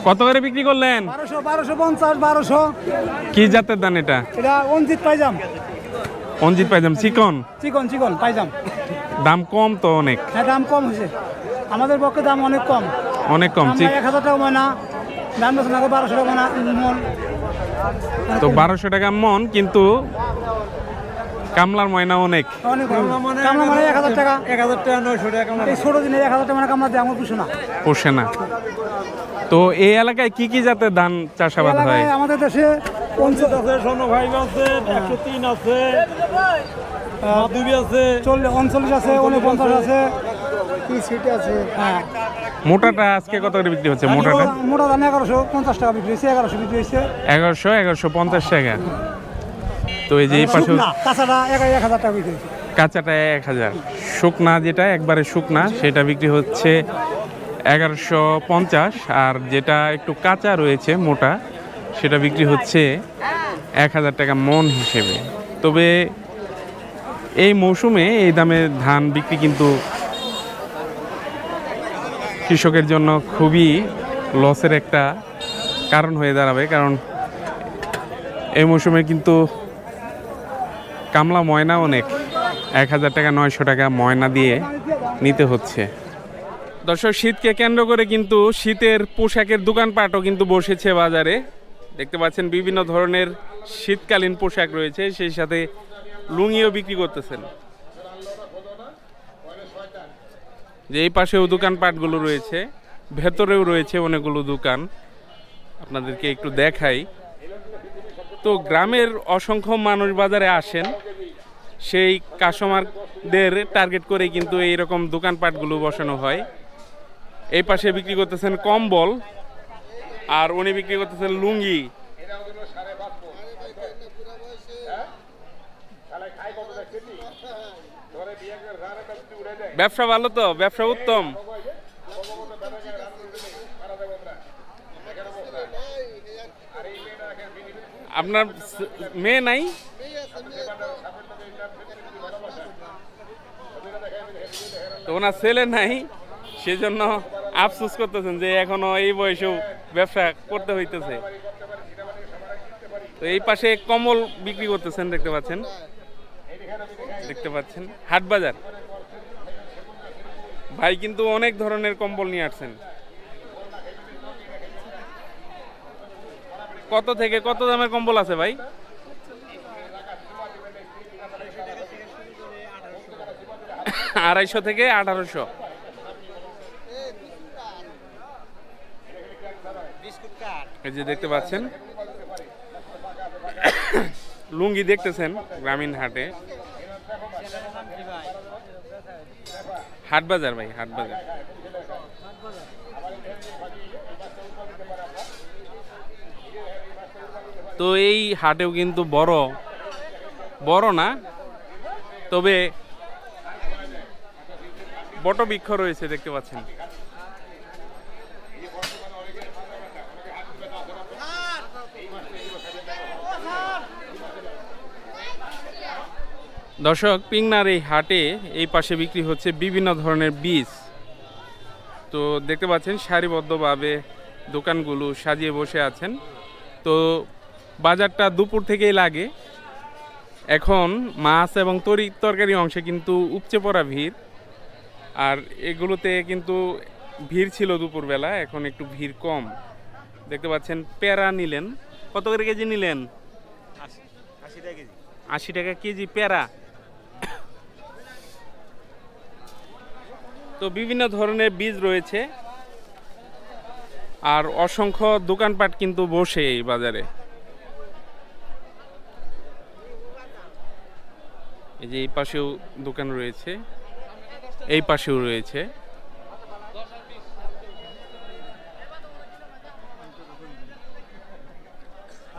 কত করে বিক্রি করলেন? 1250, 1200। কি জাতের ধান এটা? এটা অঞ্জিত পাইজাম। অঞ্জিত পাইজাম, চিকন চিকন পাইজাম। দাম কম তো অনেক। হ্যাঁ, দাম কম হয়েছে, আমাদের পক্ষে দাম অনেক কম। অনেক কম। 1000 টাকা ময়না দাম বেছে না, 1200 টাকা মন। তো 1200 টাকা মন, কিন্তু কামলার ময়না অনেক। কামলা মানে 1000 টাকা, 900 টাকা। এই ছোট দিনে 1000 টাকা মানে কামলা দিয়ে আমার পুষে না, পোষে না। তো এই এলাকায় কি কি জাতের ধান চাষাবাদ হয়? আমাদের দেশে 50 আছে, স্বর্ণভাই আছে, 103 আছে, মাধবী আছে, 39 আছে, 49 আছে, 30 আছে। হ্যাঁ, মোটাটা আজকে কত করে বিক্রি হচ্ছে? মোটাটা মোটা ধান 1150 টাকা বিক্রি হয়েছে, 1100 বিক্রি হয়েছে। 1150 টাকা। তো এই যে এই পাশে কাঁচাটা 1000 টাকা বিক্রি হয়েছে। কাঁচাটা 1000, শুকনা যেটা একবারে শুকনা সেটা বিক্রি হচ্ছে 1150, আর যেটা একটু কাঁচা রয়েছে মোটা সেটা বিক্রি হচ্ছে 1000 টাকা মন হিসেবে। তবে এই মৌসুমে এই দামে ধান বিক্রি কিন্তু কৃষকের জন্য খুবই লসের একটা কারণ হয়ে দাঁড়াবে, কারণ এই মৌসুমে কিন্তু কামলা ময়না অনেক, 1000 টাকা 900 টাকা ময়না দিয়ে নিতে হচ্ছে। দর্শক, শীতকে কেন্দ্র করে কিন্তু শীতের পোশাকের দোকানপাটও কিন্তু বসেছে বাজারে। দেখতে পাচ্ছেন বিভিন্ন ধরনের শীতকালীন পোশাক রয়েছে, সেই সাথে লুঙ্গিও বিক্রি করতেছেন। যে এই পাশেও দোকানপাটগুলো রয়েছে, ভেতরেও রয়েছে অনেকগুলো দোকান, আপনাদেরকে একটু দেখাই। তো গ্রামের অসংখ্য মানুষ বাজারে আসেন, সেই কাস্টমারদের টার্গেট করে কিন্তু এইরকম দোকানপাটগুলো বসানো হয়। এই পাশে বিক্রি করতেছেন কম্বল, আর উনি বিক্রি করতেছেন লুঙ্গি। ব্যবসা ভালো তো? ব্যবসা উত্তম? আপনার মেয়ে নাই? তো ওনার ছেলে নাই, সেজন্য আফসোস করতেছেন যে এখনো এই বয়সেও ব্যবসা করতে হইতেছে। তো এই পাশে কম্বল বিক্রি করতেছেন দেখতে পাচ্ছেন হাট বাজার। ভাই কিন্তু অনেক ধরনের কম্বল নিয়ে আসছেন। কত থেকে কত দামের কম্বল আছে ভাই? 250 থেকে 1800। এই যে দেখতে পাচ্ছেন লুঙ্গি দেখতেছেন গ্রামীণ হাটে, হাট বাজার ভাই, হাট বাজার। তো এই হাটেও কিন্তু বড় না, তবে বটবৃক্ষ রয়েছে দেখতে পাচ্ছেন। দর্শক, পিংনার এই হাটে এই পাশে বিক্রি হচ্ছে বিভিন্ন ধরনের বীজ। তো দেখতে পাচ্ছেন সারিবদ্ধভাবে দোকানগুলো সাজিয়ে বসে আছেন। তো বাজারটা দুপুর থেকেই লাগে। এখন মাছ এবং তরকারি অংশে কিন্তু উপচে পড়া ভিড়, আর এগুলোতে কিন্তু ভিড় ছিল দুপুরবেলা, এখন একটু ভিড় কম। দেখতে পাচ্ছেন পেয়ারা নিলেন, কত করে কেজি নিলেন? 80 টাকা কেজি পেয়ারা। তো বিভিন্ন ধরনের বীজ রয়েছে, আর অসংখ্য দোকানপাট কিন্তু বসে এই বাজারে। এই যে এই পাশেও দোকান রয়েছে, এই পাশেও রয়েছে।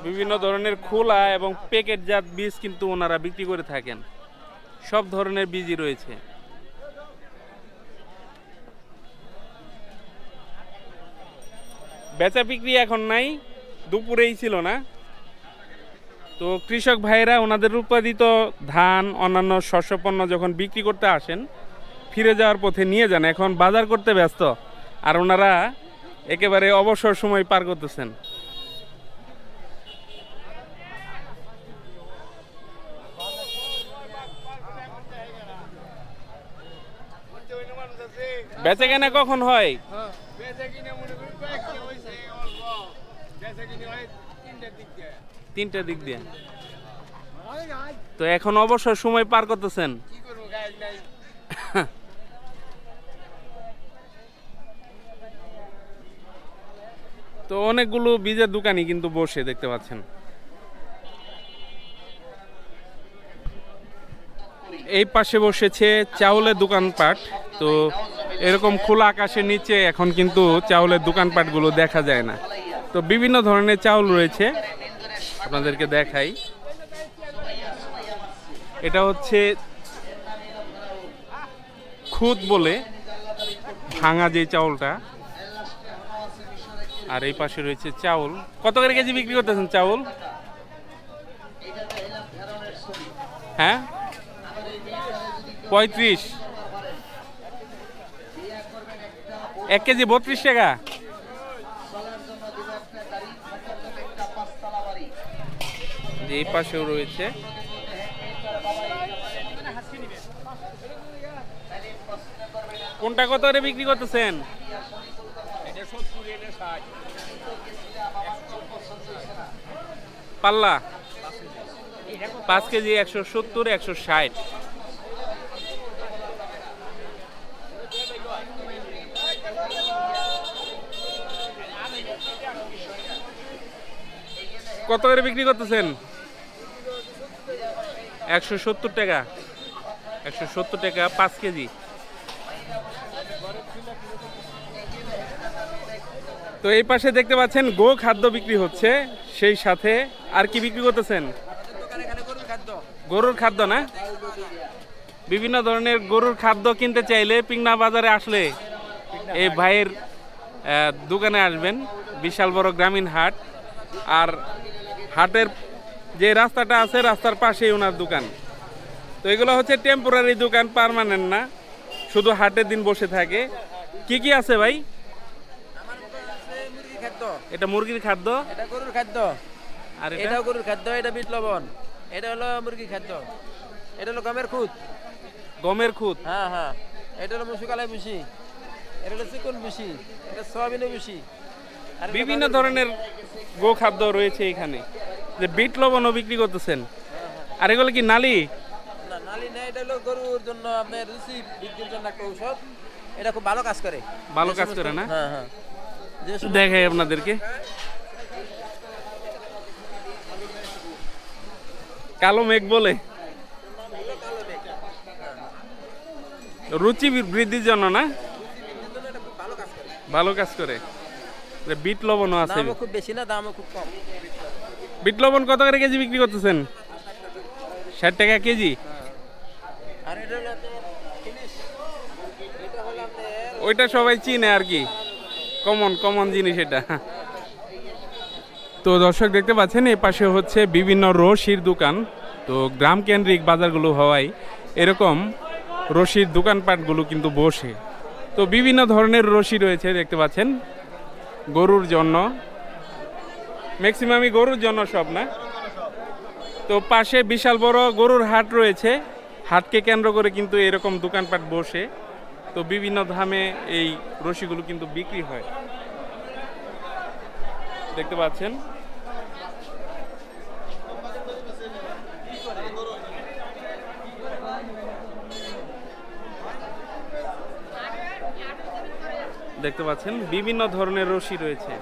বিভিন্ন ধরনের খোলা এবং প্যাকেটজাত বীজ কিন্তু ওনারা বিক্রি করে থাকেন। সব ধরনের বীজই রয়েছে। বেচা বিক্রি এখন নাই, দুপুরেই ছিল না। তো কৃষক ভাইরা ওনাদের উৎপাদিত ধান অন্যান্য শস্যপণ্য যখন বিক্রি করতে আসেন, ফিরে যাওয়ার পথে নিয়ে যান। এখন বাজার করতে ব্যস্ত, আর ওনারা একেবারে অবসর সময় পার করতেছেন। বেচা কেনা কখন হয়? তিনটার দিক দিয়ে। তো এখন অবসর সময় পার করতেছেন। তো অনেকগুলো বীজের দোকানই কিন্তু বসে দেখতে পাচ্ছেন। এই পাশে বসেছে চাউলের দোকানপাট। তো এরকম খোলা আকাশের নিচে এখন কিন্তু চাউলের দোকানপাটগুলো দেখা যায় না। তো বিভিন্ন ধরনের চাউল রয়েছে, আপনাদেরকে দেখাই। এটা হচ্ছে খুদ বলে, ভাঙা যে চাউলটা। আর এই পাশে রয়েছে চাউল। কত করে কেজি বিক্রি করতেছেন চাউল? হ্যাঁ, 35। 1 কেজি 32 টাকা। এই পাশেও রয়েছে। কোনটা কত করে বিক্রি করতেছেন? পাল্লা 5 কেজি 170, 160। কত করে বিক্রি করতেছেন? 170 টাকা। 170 টাকা 5 কেজি। তো এই পাশে দেখতে পাচ্ছেন গো খাদ্য বিক্রি হচ্ছে, সেই সাথে আর কি বিক্রি করতেছেন? গরুর খাদ্য না? বিভিন্ন ধরনের গরুর খাদ্য কিনতে চাইলে পিংনা বাজারে আসলে এই ভাইয়ের দোকানে আসবেন। বিশাল বড় গ্রামীণ হাট, আর হাটের যে রাস্তাটা আছে রাস্তার পাশেই ওনার দোকান। তো এগুলো হচ্ছে টেম্পোরারি দোকান, পার্মানেন্ট না, শুধু হাটের দিন বসে থাকে। কি কি আছে ভাই? এটা মুরগির খাদ্য, এটা গরুর খাদ্য, আর এটাও গরুর খাদ্য, এটা বিট লবণ, এটা হলো মুরগির খাদ্য, এটা হলো গমের খুদ। গমের খুদ? হ্যাঁ হ্যাঁ। এটা হলো মুসুকালাই ভুসি, এটা হলো চিকন ভুসি, এটা সয়াবিনের ভুসি, বিভিন্ন ধরনের গো খাদ্য রয়েছে এখানে, যে বিট লবণও বিক্রি করতেছেন। আর এগুলো কি নালি? না নালি না, এটা হলো গরুর জন্য আপনার রুচি বৃদ্ধির জন্য একটা ঔষধ। এটা খুব ভালো কাজ করে। ভালো কাজ করে না? হ্যাঁ হ্যাঁ। দেখাই আপনাদেরকে। কালো মেঘ বলে রুচি বৃদ্ধির জন্য না, ভালো কাজ করে। বিট লবণও আছে, দামও খুব বেশি না, দামও খুব কম। বিট লবণ কত করে কেজি বিক্রি করতেছেন? 60 টাকা কেজি। আর এটা হলো আপনার ফিনিশ, এটা হলো আপনার ওইটা সবাই চিনে আর কি, কমন জিনিস এটা। তো দর্শক দেখতে পাচ্ছেন এই পাশে হচ্ছে বিভিন্ন রশির দোকান। তো গ্রাম কেন্দ্রিক বাজারগুলো হওয়ায় এরকম রশির দোকানপাটগুলো কিন্তু বসে। তো বিভিন্ন ধরনের রশি রয়েছে দেখতে পাচ্ছেন, গরুর জন্য, ম্যাক্সিমামই গরুর জন্য সব না। তো পাশে বিশাল বড় গরুর হাট রয়েছে, হাটকে কেন্দ্র করে কিন্তু এরকম দোকানপাট বসে। তো বিভিন্ন দামে এই রশিগুলো কিন্তু বিক্রি হয় দেখতে পাচ্ছেন। দেখতে পাচ্ছেন বিভিন্ন ধরনের রশি রয়েছে।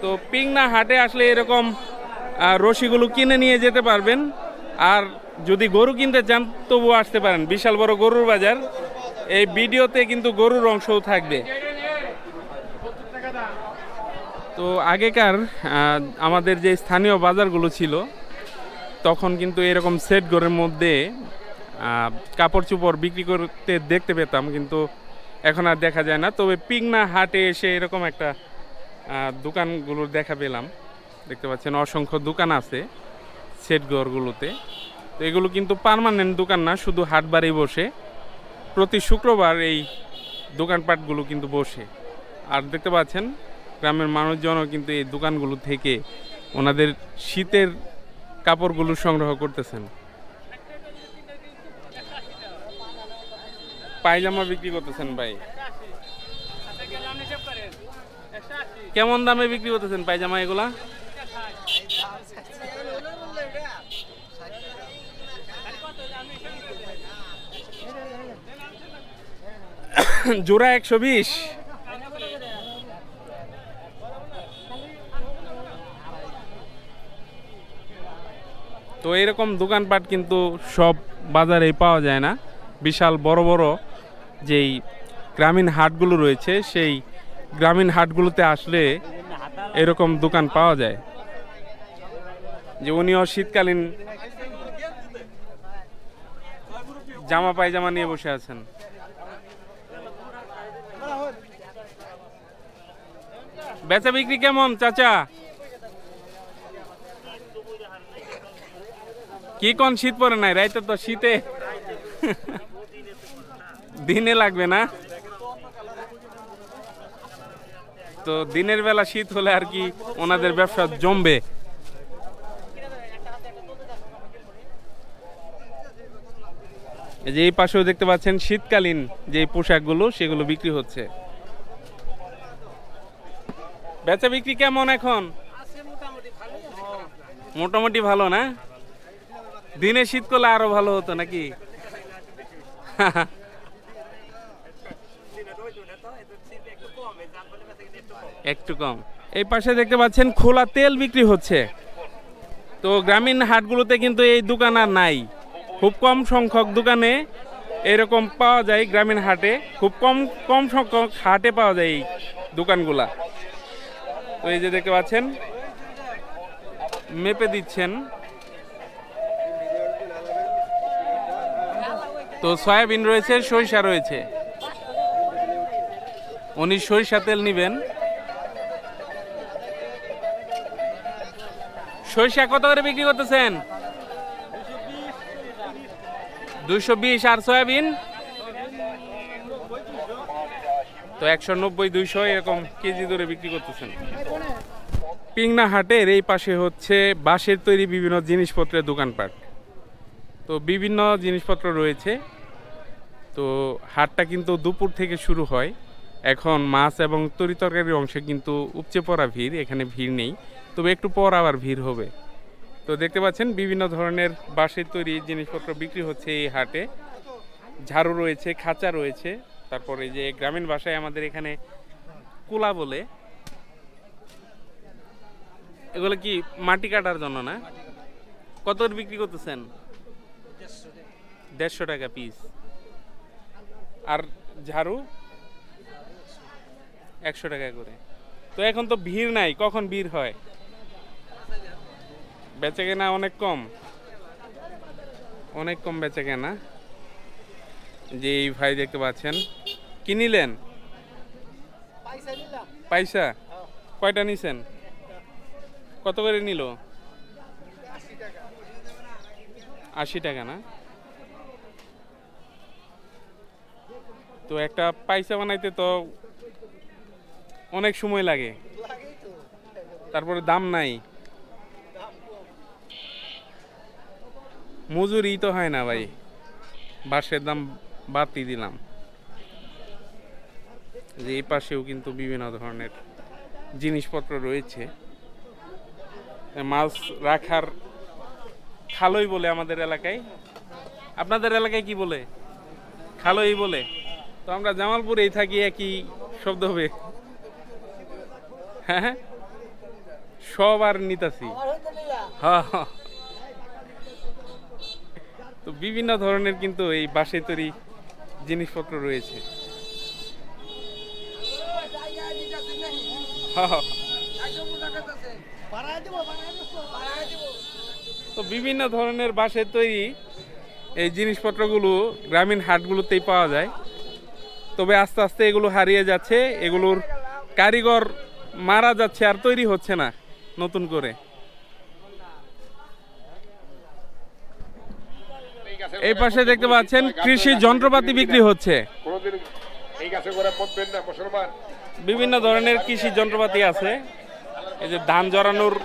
তো পিংনা হাটে আসলে এরকম রশিগুলো কিনে নিয়ে যেতে পারবেন। আর যদি গরু কিনতে চান তবুও আসতে পারেন, বিশাল বড় গরুর বাজার। এই ভিডিওতে কিন্তু গরুর অংশও থাকবে। তো আগেকার আমাদের যে স্থানীয় বাজারগুলো ছিল তখন কিন্তু এরকম সেট ঘরের মধ্যে কাপড় চোপড় বিক্রি করতে দেখতে পেতাম, কিন্তু এখন আর দেখা যায় না। তবে পিংনা হাটে এসে এরকম একটা দোকানগুলো দেখা পেলাম। দেখতে পাচ্ছেন অসংখ্য দোকান আছে সেট ঘরগুলোতে। তো এগুলো কিন্তু পার্মানেন্ট দোকান না, শুধু হাট বারেই বসে। প্রতি শুক্রবার এই দোকানপাটগুলো কিন্তু বসে। আর দেখতে পাচ্ছেন গ্রামের মানুষজনও কিন্তু এই দোকানগুলো থেকে ওনাদের শীতের কাপড়গুলো সংগ্রহ করতেছেন। পায়জামা বিক্রি করতেছেন ভাই, কেমন দামে বিক্রি করতেছেন পায়জামা এগুলা? জোড়া 120। তো এরকম দোকানপাট কিন্তু সব বাজারেই পাওয়া যায় না। বিশাল বড় বড় যেই গ্রামীণ হাটগুলো রয়েছে সেই গ্রামীণ হাটগুলোতে আসলে এরকম দোকান পাওয়া যায়। যে উনিও শীতকালীন জামা পায়জামা নিয়ে বসে আছেন। বেচা বিক্রি কেমন চাচা? কি কোন শীত পরে নাই? রাইতে তো শীতে দিনে লাগবে না। তো দিনের বেলা শীত হলে আর কি ওনাদের ব্যবসা জমবে। যে এই পাশেও দেখতে পাচ্ছেন শীতকালীন যে পোশাকগুলো সেগুলো বিক্রি হচ্ছে। বেচা বিক্রি কেমন এখন? মোটামুটি ভালো না? দিনে শীত করলে আরো ভালো হতো নাকি? একটু কম। এই পাশে দেখতে পাচ্ছেন খোলা তেল বিক্রি হচ্ছে। তো গ্রামীণ হাটগুলোতে কিন্তু এই দোকান আর নাই, খুব কম সংখ্যক দোকানে এরকম পাওয়া যায়। গ্রামীণ হাটে খুব কম সংখ্যক হাটে পাওয়া যায় এই দোকানগুলা। তো এই যে দেখতে পাচ্ছেন মেপে দিচ্ছেন। তো সয়াবিন রয়েছে, সরিষা রয়েছে। উনি সরিষা তেল নিবেন। সরিষা কত করে বিক্রি করতেছেন? 220। আর সয়াবিন? তো 190, 200 এরকম কেজি ধরে বিক্রি করতেছেন। পিংনা হাটের এই পাশে হচ্ছে বাঁশের তৈরি বিভিন্ন জিনিসপত্রের দোকানপাট। তো বিভিন্ন জিনিসপত্র রয়েছে। তো হাটটা কিন্তু দুপুর থেকে শুরু হয়, এখন মাছ এবং তরি তরকারির অংশে কিন্তু উপচে পড়া ভিড়, এখানে ভিড় নেই, তবে একটু পর আবার ভিড় হবে। তো দেখতে পাচ্ছেন বিভিন্ন ধরনের বাঁশের তৈরি জিনিসপত্র বিক্রি হচ্ছে এই হাটে। ঝাড়ু রয়েছে, খাঁচা রয়েছে, তারপরে যে গ্রামীণ ভাষায় আমাদের এখানে কুলা বলে, এগুলো কি মাটি কাটার জন্য না? কত বিক্রি করতেছেন? 150 টাকা পিস। আর ঝাড়ু 100 টাকা করে। তো এখন তো ভিড় নাই, কখন ভিড় হয়? বেচা কেনা অনেক কম, অনেক কম বেচা কেনা। যে এই ভাই দেখতে পাচ্ছেন, কি নিলেন? পয়সা কয়টা নিছেন? কত করে নিল? 80 টাকা না? তো একটা পয়সা বানাইতে তো অনেক সময় লাগে, তারপরে দাম নাই, মজুরি তো হয় না ভাই, বাঁশের দাম বাড়তি দিলাম। যে এই পাশেও কিন্তু বিভিন্ন ধরনের জিনিসপত্র রয়েছে। মাছ রাখার খালই বলে আমাদের এলাকায়, আপনাদের এলাকায় কি বলে? খালই বলে। তো আমরা জামালপুরেই থাকি, একই শব্দ হবে। হ্যাঁ, সব আর নিতাছি। হ্যাঁ, তো বিভিন্ন ধরনের কিন্তু এই বাঁশের তৈরি জিনিসপত্র রয়েছে। তো বিভিন্ন ধরনের বাঁশের তৈরি এই জিনিসপত্রগুলো গ্রামীণ হাটগুলোতেই পাওয়া যায়, তবে আস্তে আস্তে এগুলো হারিয়ে যাচ্ছে, এগুলোর কারিগর মারা যাচ্ছে, আর তৈরি হচ্ছে না নতুন করে। এই পাশে দেখতে পাচ্ছেন কৃষি যন্ত্রপাতি বিক্রি হচ্ছে। বিভিন্ন ধরনের কৃষি যন্ত্রপাতি আছে। এই যে ধান জড়ানোর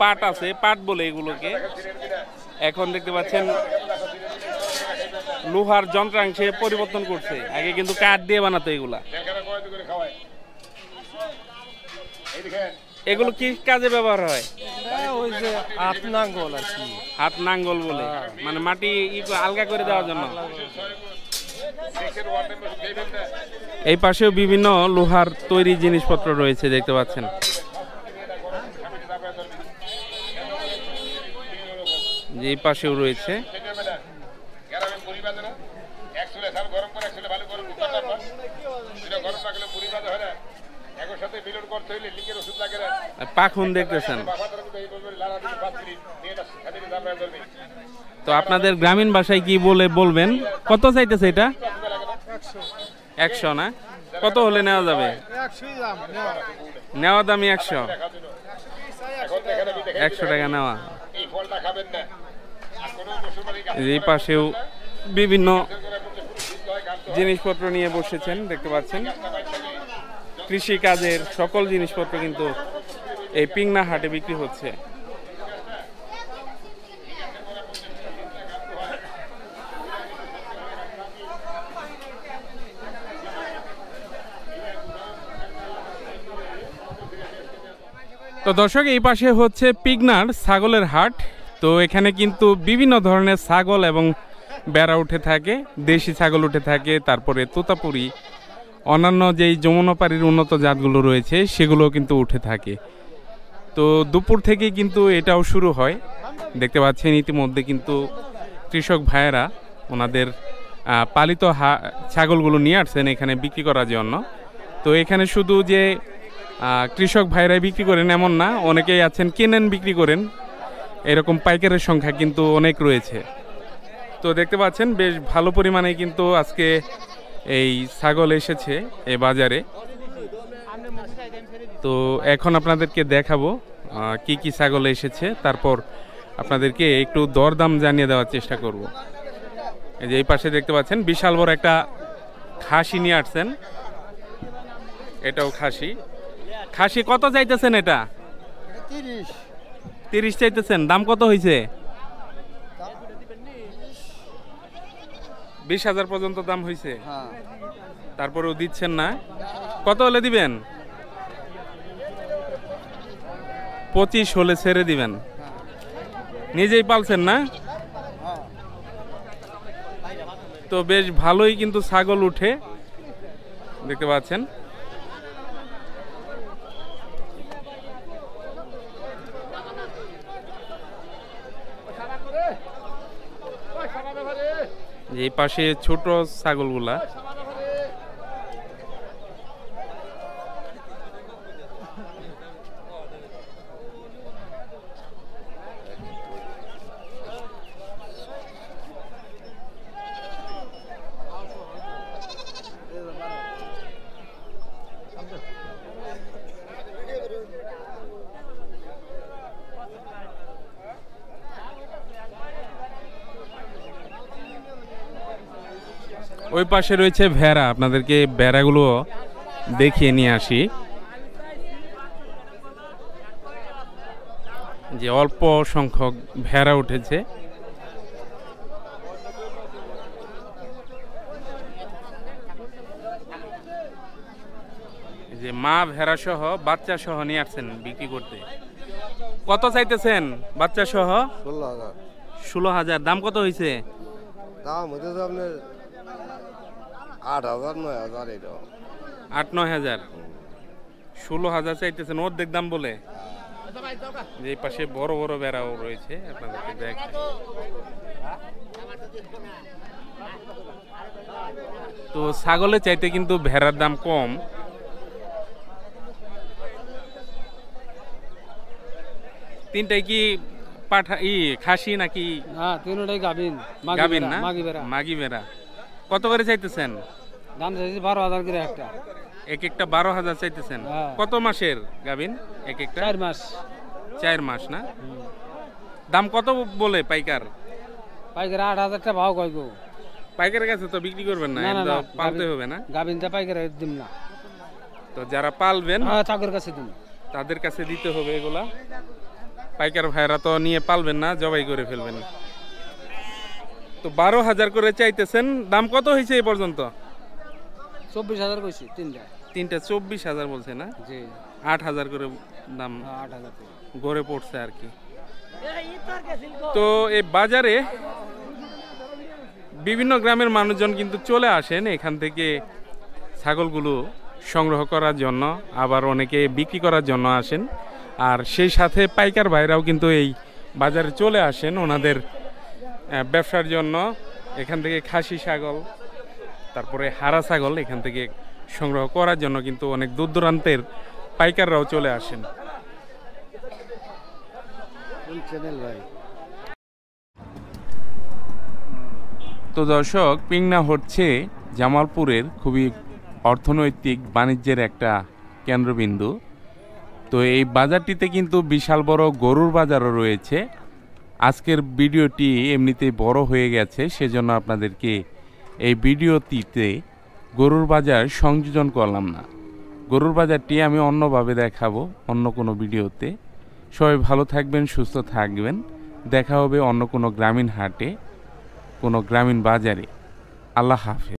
পাট আছে, পাট বলে এগুলোকে। এখন দেখতে পাচ্ছেন লোহার যন্ত্রাংশে পরিবর্তন করছে, আগে কিন্তু কাঠ দিয়ে বানাতো এগুলা। এগুলো কি কাজে ব্যবহার হয়? ওই যে হাত নাঙ্গল আর কি, হাত নাঙ্গল বলে, মানে মাটি আলগা করে দেওয়ার জন্য। এই পাশেও বিভিন্ন লোহার তৈরি জিনিসপত্র রয়েছে দেখতে পাচ্ছেন। যে এই পাশেও রয়েছে। পাখুন দেখতেছেন। তো আপনাদের গ্রামীণ ভাষায় কি বলে বলবেন? কত চাইতেছে এটা? 100 না? কত হলে নেওয়া যাবে? নেওয়া দামি 100 টাকা নেওয়া। এই পাশেও বিভিন্ন জিনিসপত্র নিয়ে বসেছেন দেখতে পাচ্ছেন। কৃষি কাজের সকল জিনিসপত্র কিন্তু এই পিংনা হাটে বিক্রি হচ্ছে। তো দর্শক, এই পাশে হচ্ছে পিগনার ছাগলের হাট। তো এখানে কিন্তু বিভিন্ন ধরনের ছাগল এবং বেড়া উঠে থাকে, দেশি ছাগল উঠে থাকে, তারপরে তোতাপুরি, অন্যান্য যেই যমুনাপাড়ির উন্নত জাতগুলো রয়েছে সেগুলো কিন্তু উঠে থাকে। তো দুপুর থেকে কিন্তু এটাও শুরু হয়। দেখতে পাচ্ছেন ইতিমধ্যে কিন্তু কৃষক ভাইয়েরা ওনাদের পালিত ছাগলগুলো নিয়ে আসছেন এখানে বিক্রি করার জন্য। তো এখানে শুধু যে কৃষক ভাইরাই বিক্রি করেন এমন না, অনেকেই আছেন কেনেন বিক্রি করেন, এরকম পাইকারের সংখ্যা কিন্তু অনেক রয়েছে। তো দেখতে পাচ্ছেন বেশ ভালো পরিমাণে কিন্তু আজকে এই ছাগল এসেছে এই বাজারে। তো এখন আপনাদেরকে দেখাবো কি কি ছাগল এসেছে, তারপর আপনাদেরকে একটু দরদাম জানিয়ে দেওয়ার চেষ্টা করব। এই যে এই পাশে দেখতে পাচ্ছেন বিশাল বড় একটা খাসি নিয়ে আসছেন, এটাও খাসি। খাসি কত চাইতেছেন? এটা 30 চাইতেছেন। দাম কত হয়েছে? 20,000 পর্যন্ত দাম হয়েছে, হ্যাঁ তারপরেও দিচ্ছেন না। কত হলে দিবেন? 25 হলে ছেড়ে দিবেন। নিজেই পালছেন না? তো বেশ ভালোই কিন্তু ছাগল উঠে, দেখতে পাচ্ছেন। এই পাশে ছোট ছাগলগুলা, ওই পাশে রয়েছে ভেড়া। আপনাদেরকে ভেড়াগুলো দেখিয়ে নিয়ে আসি, যে অল্প সংখ্যক ভেড়া উঠেছে। যে মা ভেড়া সহ বাচ্চা সহ নিয়ে আসছেন বিক্রি করতে। কত চাইতেছেন বাচ্চা সহ? 16,000 16,000। দাম কত হয়েছে? দাম হচ্ছে তো আপনার 8,000 9,000 এটা। 8-9,000। 16,000 চাইতেছেন, অর্ধেক দাম বলে। যে এই পাশে বড় বড় বেড়াও রয়েছে, আপনাদেরকে দেখাই। তো ছাগলের চাইতে কিন্তু ভেড়ার দাম কম। তিনটাই কি পাঠা খাসি নাকি? হ্যাঁ তিনটাই গাবিন, গাবিন না? মাগি বেড়া। কত করে চাইতেছেন? দাম চাইছি 12,000 করে একটা। এক একটা 12,000 চাইতেছেন। কত মাসের গাবিন এক একটা? 4 মাস। 4 মাস না? দাম কত বলে পাইকার? পাইকার 8,000 টাকা ভাও কয় গো। পাইকারের কাছে তো বিক্রি করবেন না, পালতে হবে না? গাবিনটা পাইকার দিম না, তো যারা পালবেন চাকর কাছে দিন, তাদের কাছে দিতে হবে এগুলা। পাইকার ভাইরা তো নিয়ে পালবেন না, জবাই করে ফেলবেন। তো 12,000 করে চাইতেছেন। দাম কত হয়েছে এই পর্যন্ত? 24,000 কইছি তিনটা। 24,000 বলছে না? জি 8,000 করে দাম 8,000 গড়ে পড়ছে আর কি। তো এই বাজারে বিভিন্ন গ্রামের মানুষজন কিন্তু চলে আসেন এখান থেকে ছাগলগুলো সংগ্রহ করার জন্য, আবার অনেকে বিক্রি করার জন্য আসেন। আর সেই সাথে পাইকার ভাইরাও কিন্তু এই বাজারে চলে আসেন ওনাদের ব্যবসার জন্য। এখান থেকে খাসি ছাগল, তারপরে হারা ছাগল এখান থেকে সংগ্রহ করার জন্য কিন্তু অনেক দূর দূরান্তের পাইকাররাও চলে আসেন। তো দর্শক, পিংনা হচ্ছে জামালপুরের খুবই অর্থনৈতিক বাণিজ্যের একটা কেন্দ্রবিন্দু। তো এই বাজারটিতে কিন্তু বিশাল বড় গরুর বাজারও রয়েছে। আজকের ভিডিওটি এমনিতেই বড় হয়ে গেছে, সেজন্য আপনাদেরকে এই ভিডিওটিতে গরুর বাজার সংযোজন করলাম না। গরুর বাজারটি আমি অন্যভাবে দেখাবো অন্য কোনো ভিডিওতে। সবাই ভালো থাকবেন, সুস্থ থাকবেন। দেখা হবে অন্য কোনো গ্রামীণ হাটে, কোনো গ্রামীণ বাজারে। আল্লাহ হাফেজ।